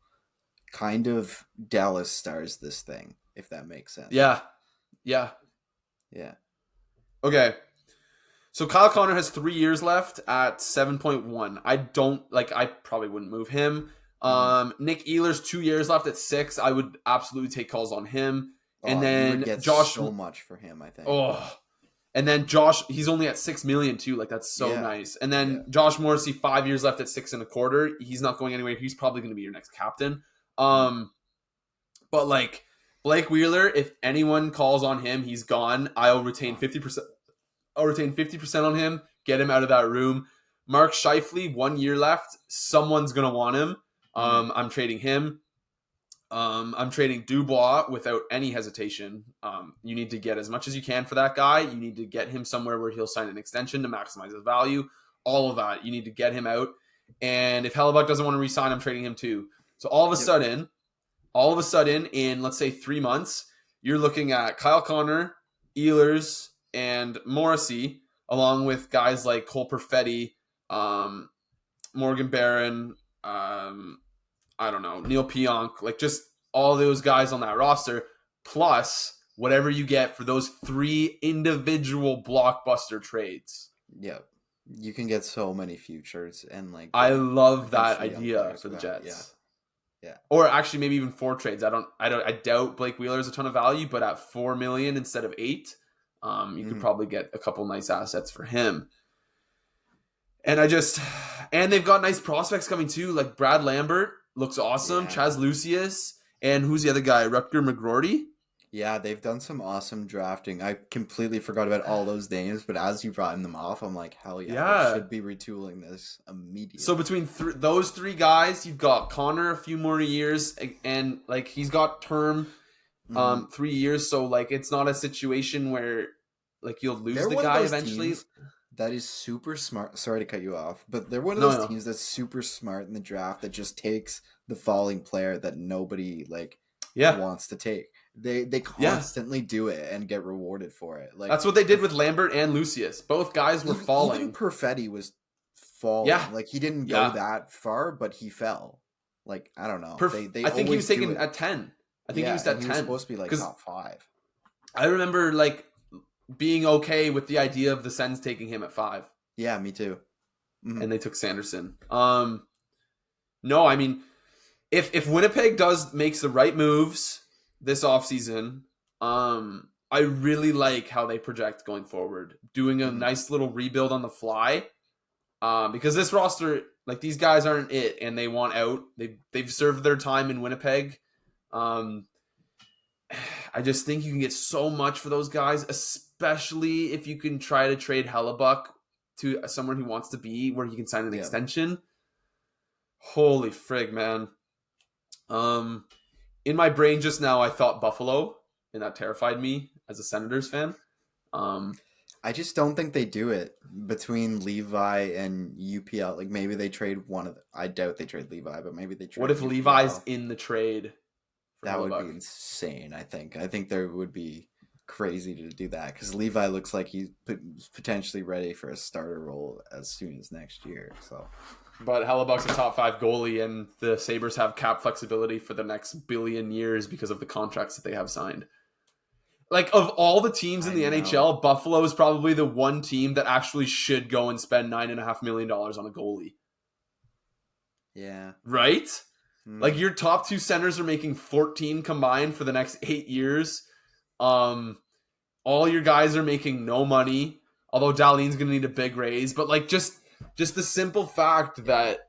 kind of Dallas Stars this thing, if that makes sense. Yeah. Okay. So Kyle Connor has 3 years left at 7.1. I probably wouldn't move him. Nick Ehlers 2 years left at 6. I would absolutely take calls on him. And then you would get Josh, so much for him, I think. And then Josh, he's only at $6 million too. Like that's so nice. And then Josh Morrissey, 5 years left at 6.25. He's not going anywhere. He's probably going to be your next captain. But like Blake Wheeler, if anyone calls on him, he's gone. I'll retain 50%. I'll retain 50% on him. Get him out of that room. Mark Scheifele, 1 year left. Someone's gonna want him. I'm trading him. I'm trading Dubois without any hesitation. You need to get as much as you can for that guy. You need to get him somewhere where he'll sign an extension to maximize his value. All of that. You need to get him out. And if Hellebuyck doesn't want to re-sign, I'm trading him too. So all of a sudden, in let's say 3 months, you're looking at Kyle Connor, Ehlers, and Morrissey, along with guys like Cole Perfetti, Morgan Barron, Neil Pionk, like just all those guys on that roster, plus whatever you get for those 3 individual blockbuster trades. Yeah. You can get so many futures and I love that idea for the Jets. Yeah. Or actually maybe even 4 trades. I doubt Blake Wheeler has a ton of value, but at $4 million instead of 8, you could probably get a couple nice assets for him. And they've got nice prospects coming too, like Brad Lambert looks awesome, Chaz Lucius, and who's the other guy, Rutger McGroarty? Yeah, they've done some awesome drafting. I completely forgot about all those names, but as you brought them off, I'm like, hell yeah. They should be retooling this immediately. So between those 3 guys, you've got Connor a few more years, and like he's got term 3 years, so like it's not a situation where like you'll lose the guy eventually. That is super smart. Sorry to cut you off, but they're one of those teams that's super smart in the draft that just takes the falling player that nobody wants to take. They constantly do it and get rewarded for it. Like that's what they did with Lambert and Lucius. Both guys were falling. Even Perfetti was falling. Yeah. Like he didn't go that far, but he fell. Like I don't know. I think he was taken at 10. I think he was at 10. He was supposed to be like top 5. I remember like being okay with the idea of the Sens taking him at 5. Yeah, me too. Mm-hmm. And they took Sanderson. No, I mean, if Winnipeg makes the right moves this offseason, I really like how they project going forward. Doing a nice little rebuild on the fly. Because this roster, like these guys aren't it, and they want out. They've served their time in Winnipeg. I just think you can get so much for those guys, especially if you can try to trade Hellebuyck to someone who wants to be where he can sign an extension. Holy frig, man. In my brain just now, I thought Buffalo, and that terrified me as a Senators fan. I just don't think they do it between Levi and UPL. Like maybe they trade one of them. I doubt they trade Levi, but maybe they trade. What if UPL. Levi's in the trade? That would be insane. I think there would be crazy to do that because Levi looks like he's potentially ready for a starter role as soon as next year. So, but Hellebuyck's a top 5 goalie, and the Sabres have cap flexibility for the next billion years because of the contracts that they have signed. Like, of all the teams in the NHL, Buffalo is probably the one team that actually should go and spend $9.5 million on a goalie. Yeah. Right? Like, your top 2 centers are making 14 combined for the next 8 years. All your guys are making no money, although Dahlin's going to need a big raise. But, like, just the simple fact that,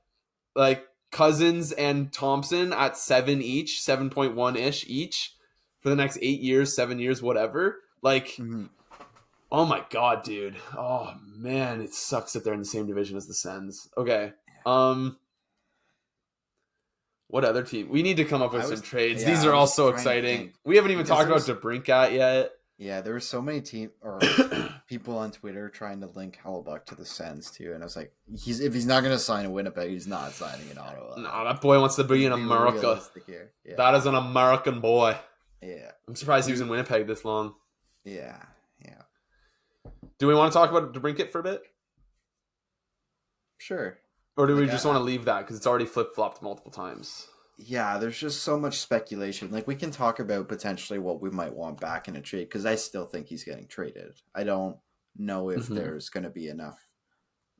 like, Cousins and Thompson at 7 each, 7.1-ish each, for the next 8 years, 7 years, whatever. Like, oh my God, dude. Oh, man, it sucks that they're in the same division as the Sens. Okay. What other team? We need to come up with some trades. These are all so exciting. We haven't even talked about Debrincat yet. Yeah, there were so many people on Twitter trying to link Hellebuyck to the Sens too, and I was like, if he's not going to sign in Winnipeg, he's not signing in Ottawa. No, that boy wants to be in America. Yeah. That is an American boy. Yeah. I'm surprised he was in Winnipeg this long. Yeah. Do we want to talk about Debrincat for a bit? Sure. Or do we just want to leave that because it's already flip-flopped multiple times? Yeah, there's just so much speculation. Like, we can talk about potentially what we might want back in a trade because I still think he's getting traded. I don't know if there's going to be enough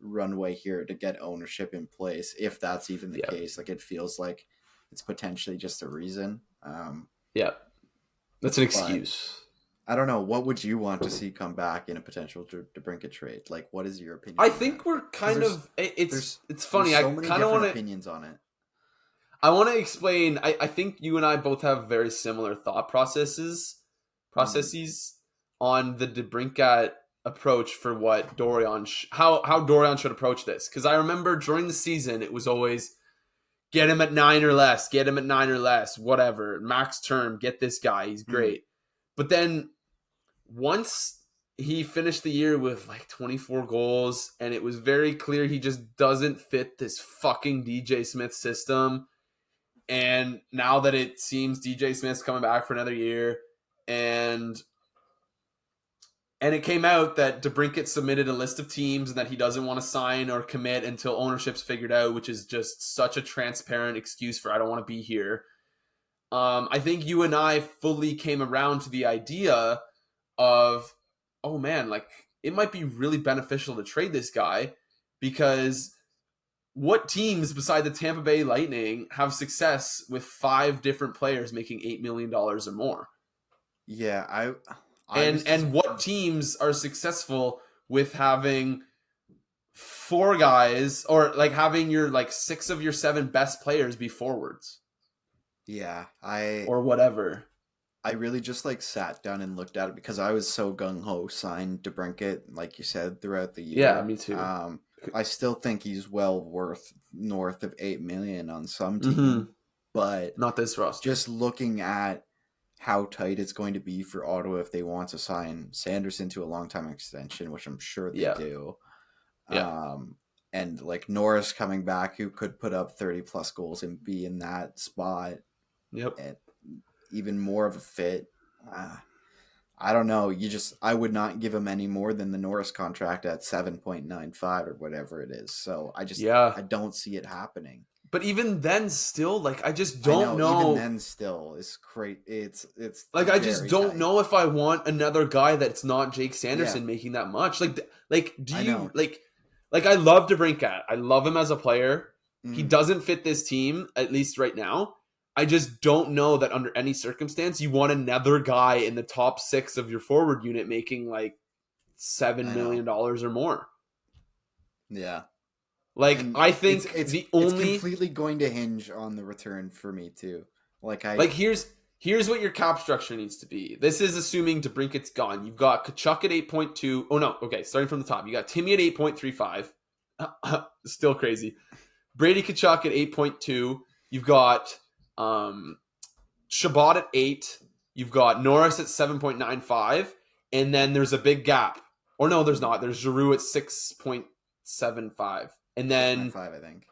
runway here to get ownership in place, if that's even the case. Like, it feels like it's potentially just a reason. That's an excuse. I don't know. What would you want to see come back in a potential Debrincat trade? Like, what is your opinion? I think we're kind of... It's funny. I kind of want opinions on it. I want to explain. I think you and I both have very similar thought processes on the Debrincat approach for what Dorion... how Dorion should approach this. Because I remember during the season, it was always... Get him at 9 or less. Get him at 9 or less. Whatever. Max term. Get this guy. He's great. But then once he finished the year with like 24 goals and it was very clear he just doesn't fit this fucking DJ Smith system. And now that it seems DJ Smith's coming back for another year and it came out that Debrincat submitted a list of teams and that he doesn't want to sign or commit until ownership's figured out, which is just such a transparent excuse for I don't want to be here. I think you and I fully came around to the idea of, oh man, like it might be really beneficial to trade this guy because what teams beside the Tampa Bay Lightning have success with 5 different players making $8 million or more? Yeah, and what teams are successful with having 4 guys or like having your like 6 of your 7 best players be forwards? Yeah, or whatever. I really just like sat down and looked at it because I was so gung-ho signed Debrincat, like you said, throughout the year. Yeah, me too. I still think he's well worth north of $8 million on some team, but not this roster. Just looking at how tight it's going to be for Ottawa if they want to sign Sanderson to a long-time extension, which I'm sure they do. Yeah. And like Norris coming back, who could put up 30 plus goals and be in that spot. Yep. And even more of a fit. I don't know. I would not give him any more than the Norris contract at 7.95 or whatever it is. So Yeah. I don't see it happening. But even then, still, like, I just I don't know. Even then, still, it's great. It's like, I just don't tight. know if I want another guy that's not Jake Sanderson making that much. Like, do you like? I love Debrincat. I love him as a player. He doesn't fit this team, at least right now. I just don't know that under any circumstance you want another guy in the top 6 of your forward unit making like $7 million or more. Yeah. Like, and I think it's completely going to hinge on the return for me too. Here's what your cap structure needs to be. This is assuming Debrincat's gone. You've got Tkachuk at 8.2. Oh no, okay, starting from the top. You got Timmy at 8.35. Still crazy. Brady Tkachuk at 8.2. You've got Chabot at 8. You've got Norris at 7.95. And then there's a big gap. Or no, there's not. There's Giroux at 6.75. And then 6.5, I think.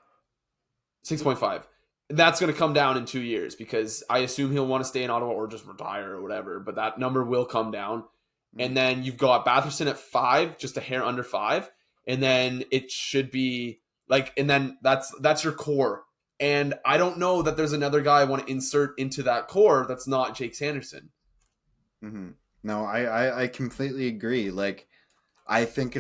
6.5. That's going to come down in 2 years because I assume he'll want to stay in Ottawa or just retire or whatever. But that number will come down. And then you've got Batherson at 5, just a hair under 5. And then it should be like, and then that's your core. And I don't know that there's another guy I want to insert into that core that's not Jake Sanderson. Mm-hmm. No, I completely agree. Like, I think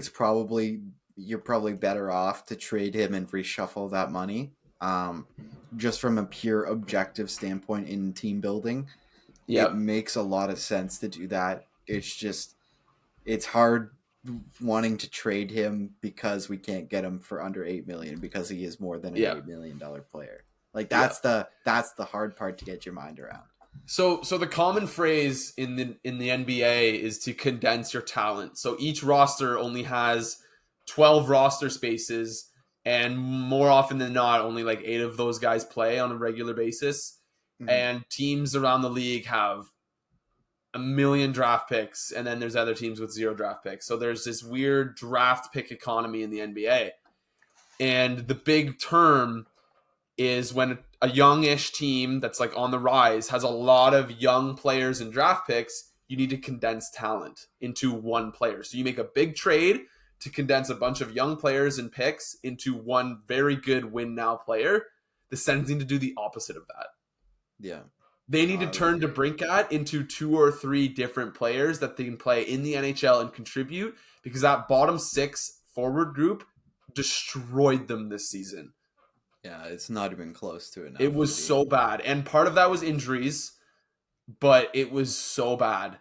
you're probably better off to trade him and reshuffle that money. Just from a pure objective standpoint in team building, it makes a lot of sense to do that. It's hard wanting to trade him because we can't get him for under $8 million because he is more than an $8 million player. Like, that's the hard part to get your mind around. So the common phrase in the NBA is to condense your talent. So each roster only has 12 roster spaces, and more often than not, only like 8 of those guys play on a regular basis. Mm-hmm. And teams around the league have 1 million draft picks, and then there's other teams with 0 draft picks. So there's this weird draft pick economy in the NBA. And the big term is when a youngish team that's like on the rise has a lot of young players and draft picks, you need to condense talent into one player. So you make a big trade to condense a bunch of young players and picks into one very good win now player. The Sens need to do the opposite of that. Yeah. They need to turn Debrincat into 2 or 3 different players that they can play in the NHL and contribute, because that bottom 6 forward group destroyed them this season. Yeah, it's not even close to it now. It was so bad. And part of that was injuries, but it was so bad.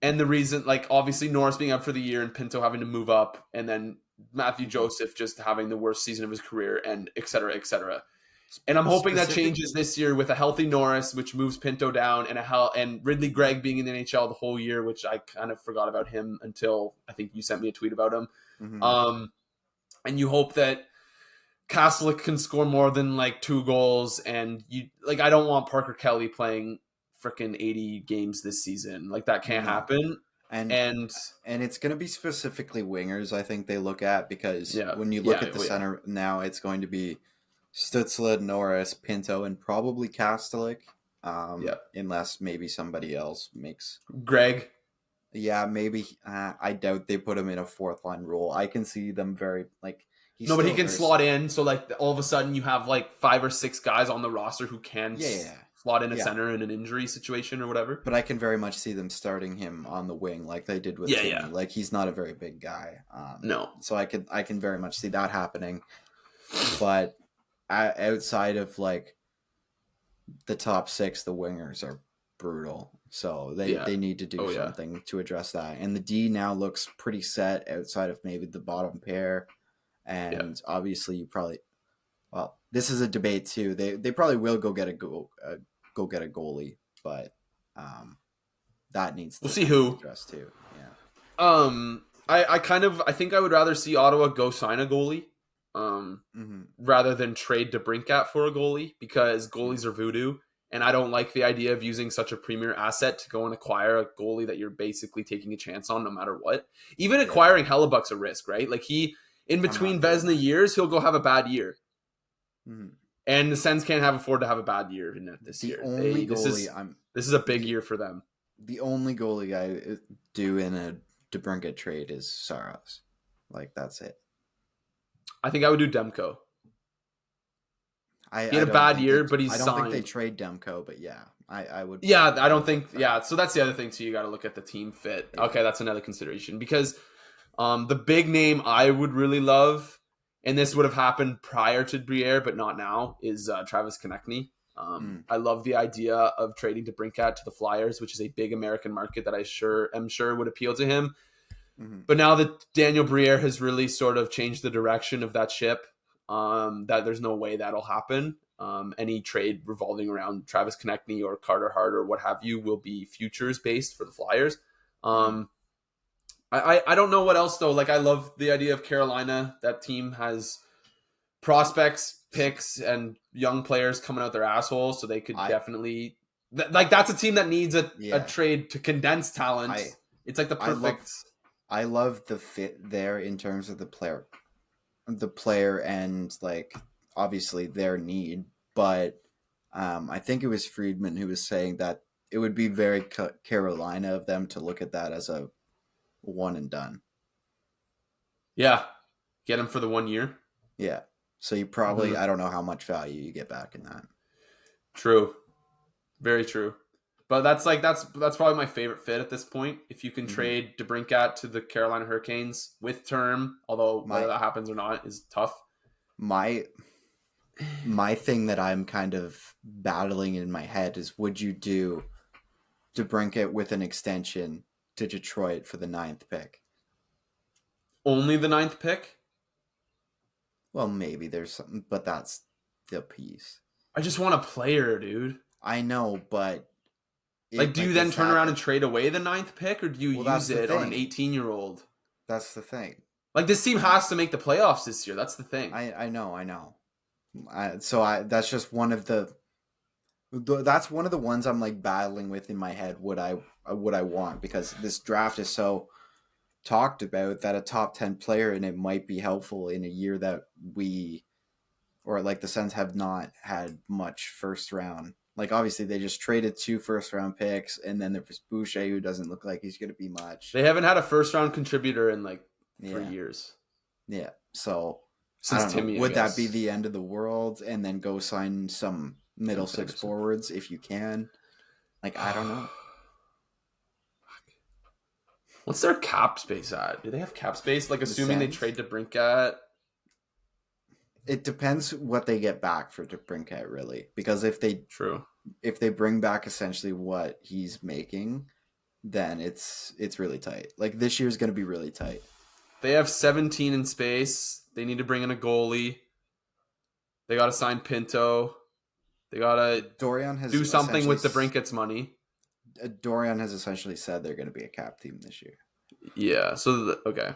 And the reason, like, obviously Norris being out for the year and Pinto having to move up, and then Matthew Joseph just having the worst season of his career, and et cetera, et cetera. And I'm hoping that changes this year with a healthy Norris, which moves Pinto down, and Ridley Gregg being in the NHL the whole year, which I kind of forgot about him until I think you sent me a tweet about him. Mm-hmm. And you hope that Kastelik can score more than like 2 goals, and I don't want Parker Kelly playing freaking 80 games this season. Like, that can't happen. And it's going to be specifically wingers, I think they look at, because when you look at the center now, it's going to be Stützle, Norris, Pinto, and probably Kastelik. Unless maybe somebody else makes Greg. Yeah, maybe. I doubt they put him in a 4th line role. I can see them very like. But he can slot in. So like all of a sudden you have like 5 or 6 guys on the roster who can slot in a center in an injury situation or whatever. But I can very much see them starting him on the wing like they did with Timmy. Yeah. Like, he's not a very big guy. No. So I can very much see that happening. But outside of like the top 6, the wingers are brutal. So they need to do something to address that. And the D now looks pretty set outside of maybe the bottom pair. And obviously this is a debate too. They probably will go get a goalie, but that needs to see who addressed too. Yeah. I think I would rather see Ottawa go sign a goalie rather than trade Debrincat for a goalie, because goalies are voodoo. And I don't like the idea of using such a premier asset to go and acquire a goalie that you're basically taking a chance on no matter what. Even acquiring Hellebuyck's a risk, right? Like, in between Vezina years, he'll go have a bad year. Mm-hmm. And the Sens can't afford to have a bad year in it this year. This is a big year for them. The only goalie I do in a Debrincat trade is Saros. Like, that's it. I think I would do Demko. He had a bad year, but he's signed. I don't think they trade Demko, but yeah, I would. Yeah, I don't think. Yeah, so that's the other thing too. You got to look at the team fit. Yeah. Okay, that's another consideration because the big name I would really love, and this would have happened prior to Briere, but not now, is Travis Konechny. I love the idea of trading Debrincat to the Flyers, which is a big American market that I'm sure would appeal to him. Mm-hmm. But now that Daniel Briere has really sort of changed the direction of that ship, that there's no way that'll happen. Any trade revolving around Travis Konechny or Carter Hart or what have you will be futures based for the Flyers. I don't know what else though. Like, I love the idea of Carolina. That team has prospects, picks, and young players coming out their assholes, so they could definitely that's a team that needs a trade to condense talent. It's like the perfect. I love the fit there in terms of the player and like obviously their need, but I think it was Friedman who was saying that it would be very Carolina of them to look at that as a one and done. Yeah, get him for the 1 year. Yeah, so you probably I don't know how much value you get back in that. True, very true. But that's probably my favorite fit at this point. If you can trade Debrincat to the Carolina Hurricanes with term, although whether that happens or not is tough. My thing that I'm kind of battling in my head is, would you do Debrincat with an extension to Detroit for the 9th pick? Only the 9th pick? Well, maybe there's something, but that's the piece. I just want a player, dude. I know, but... Like, do you then turn around and trade away the 9th pick, or do you use it on an 18-year-old? That's the thing. Like, this team has to make the playoffs this year. That's the thing. I know. That's just one of the... That's one of the ones I'm, like, battling with in my head, what I want, because this draft is so talked about that a top 10 player in it might be helpful in a year that the Sens have not had much first round. Like, obviously, they just traded 2 first-round picks, and then there was Boucher, who doesn't look like he's going to be much. They haven't had a first-round contributor in, 3 years. Yeah, so since I don't Timmy, know. Would that be the end of the world? And then go sign some middle six forwards if you can? Like, I don't know. What's their cap space at? Do they have cap space? Like, assuming they trade Debrincat? It depends what they get back for Debrincat, really. Because if they bring back essentially what he's making, then it's really tight. Like, this year's going to be really tight. They have 17 in space. They need to bring in a goalie. They got to sign Pinto. They got to do something with Debrincat's money. Dorian has essentially said they're going to be a cap team this year. Yeah, so okay.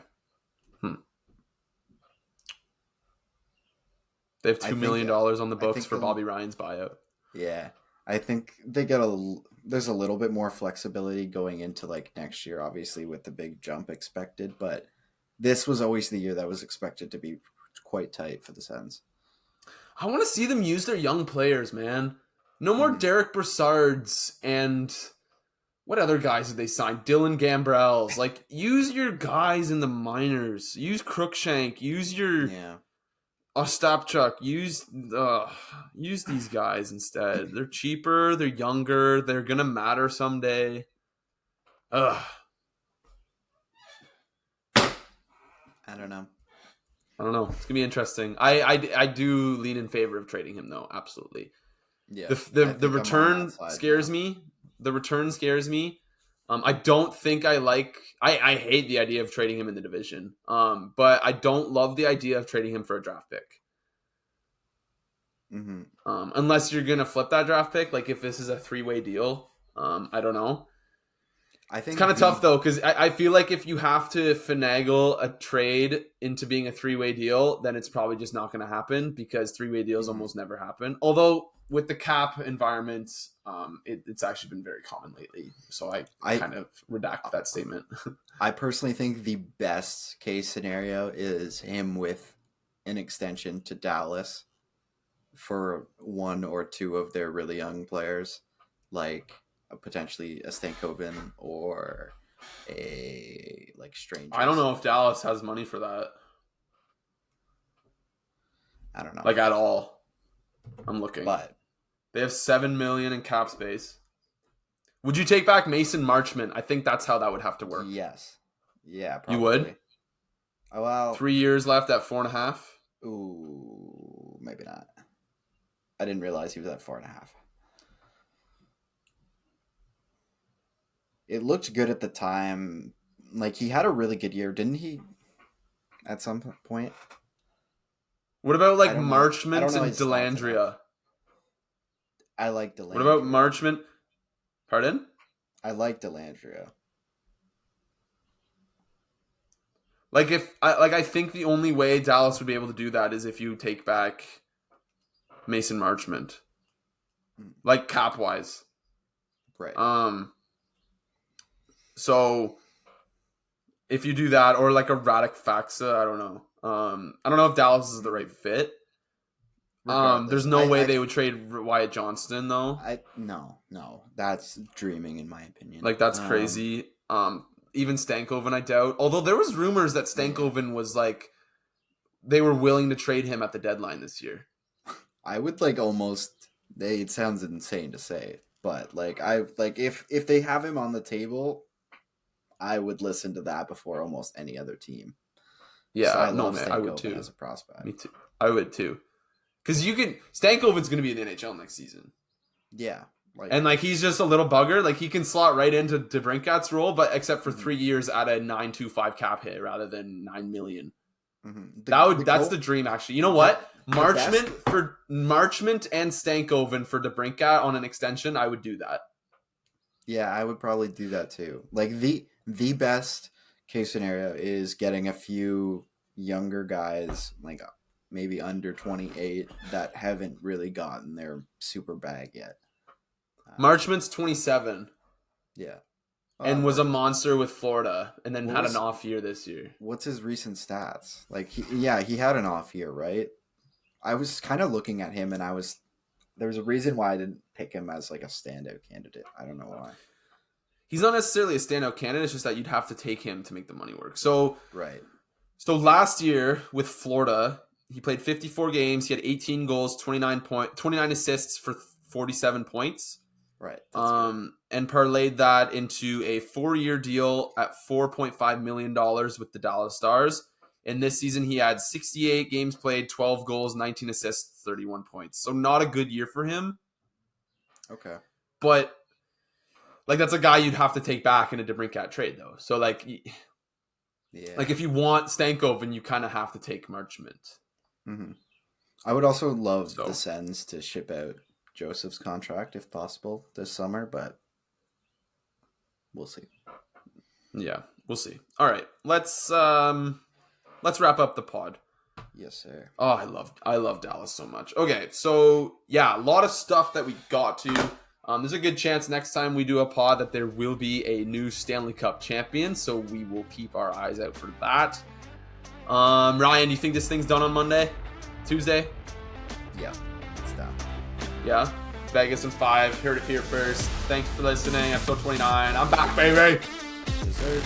They have $2 million on the books for Bobby Ryan's buyout. Yeah, I think they get there's a little bit more flexibility going into next year, obviously with the big jump expected, but this was always the year that was expected to be quite tight for the Sens. I want to see them use their young players, man. No more Derek Brassards and what other guys did they sign? Dylan Gambrels. Use your guys in the minors. Use Crookshank. Use your Ostapchuk. Use these guys instead. They're cheaper. They're younger. They're gonna matter someday. I don't know. It's gonna be interesting. I do lean in favor of trading him though. Absolutely. Yeah. The return scares me. The return scares me. I don't think I hate the idea of trading him in the division. But I don't love the idea of trading him for a draft pick. Mm-hmm. Unless you're gonna flip that draft pick, like if this is a 3-way deal. I don't know. I think it's kind of tough though, because I feel like if you have to finagle a trade into being a 3-way deal, then it's probably just not going to happen because 3-way deals almost never happen. Although with the cap environment, it's actually been very common lately. So I kind of redact that statement. I personally think the best case scenario is him with an extension to Dallas for one or two of their really young players, like potentially a Stankoven or a Strange. I don't know if Dallas has money for that. I don't know. Like at all. I'm looking. But they have $7 million in cap space. Would you take back Mason Marchment? I think that's how that would have to work. Yes. Yeah, probably. You would? Oh, well. 3 years left at 4.5? Ooh, maybe not. I didn't realize he was at 4.5. It looked good at the time. Like, he had a really good year, didn't he? At some point. What about Marchment and Dellandrea? I like Dellandrea. What about Marchment? Pardon? I like Dellandrea. I think the only way Dallas would be able to do that is if you take back Mason Marchment. Like cap wise. Right. So if you do that, or like a Radek Faxa, I don't know. I don't know if Dallas is the right fit. There's no way they would trade Wyatt Johnston though. No, that's dreaming in my opinion. Like that's crazy. Even Stankoven, I doubt. Although there was rumors that Stankoven was like they were willing to trade him at the deadline this year. I would almost. It sounds insane to say, but if they have him on the table, I would listen to that before almost any other team. Yeah, so I would too. As a prospect, me too. I would too. Because Stankoven's going to be in the NHL next season. Yeah. And he's just a little bugger. He can slot right into Debrincat's role, but except for 3 years at a 9.25 cap hit rather than $9 million. Mm-hmm. That's the dream, actually. You know what? Marchment and Stankoven for Debrincat on an extension, I would do that. Yeah, I would probably do that too. The best case scenario is getting a few younger guys, maybe under 28, that haven't really gotten their super bag yet. Marchment's 27. Yeah. And was a monster with Florida, and then had an off year this year. What's his recent stats? He had an off year, right? I was kind of looking at him, and there was a reason why I didn't pick him as a standout candidate. I don't know why. He's not necessarily a standout candidate. It's just that you'd have to take him to make the money work. So right. So last year with Florida, he played 54 games. He had 18 goals, 29 assists for 47 points. Right. And parlayed that into a 4-year deal at $4.5 million with the Dallas Stars. And this season, he had 68 games played, 12 goals, 19 assists, 31 points. So not a good year for him. Okay. But that's a guy you'd have to take back in a Debrincat trade, though. So yeah. If you want Stankoven, you kind of have to take Marchment. Mm-hmm. I would also love the Sens to ship out Joseph's contract if possible this summer, but we'll see. Yeah, we'll see. All right, let's wrap up the pod. Yes, sir. Oh, I love Dallas so much. Okay, so yeah, a lot of stuff that we got to. There's a good chance next time we do a pod that there will be a new Stanley Cup champion, so we will keep our eyes out for that. Ryan, do you think this thing's done on Monday? Tuesday? Yeah, it's done. Yeah? Vegas in 5. Heard it here first. Thanks for listening. Episode 29. I'm back, baby! Yes, sir.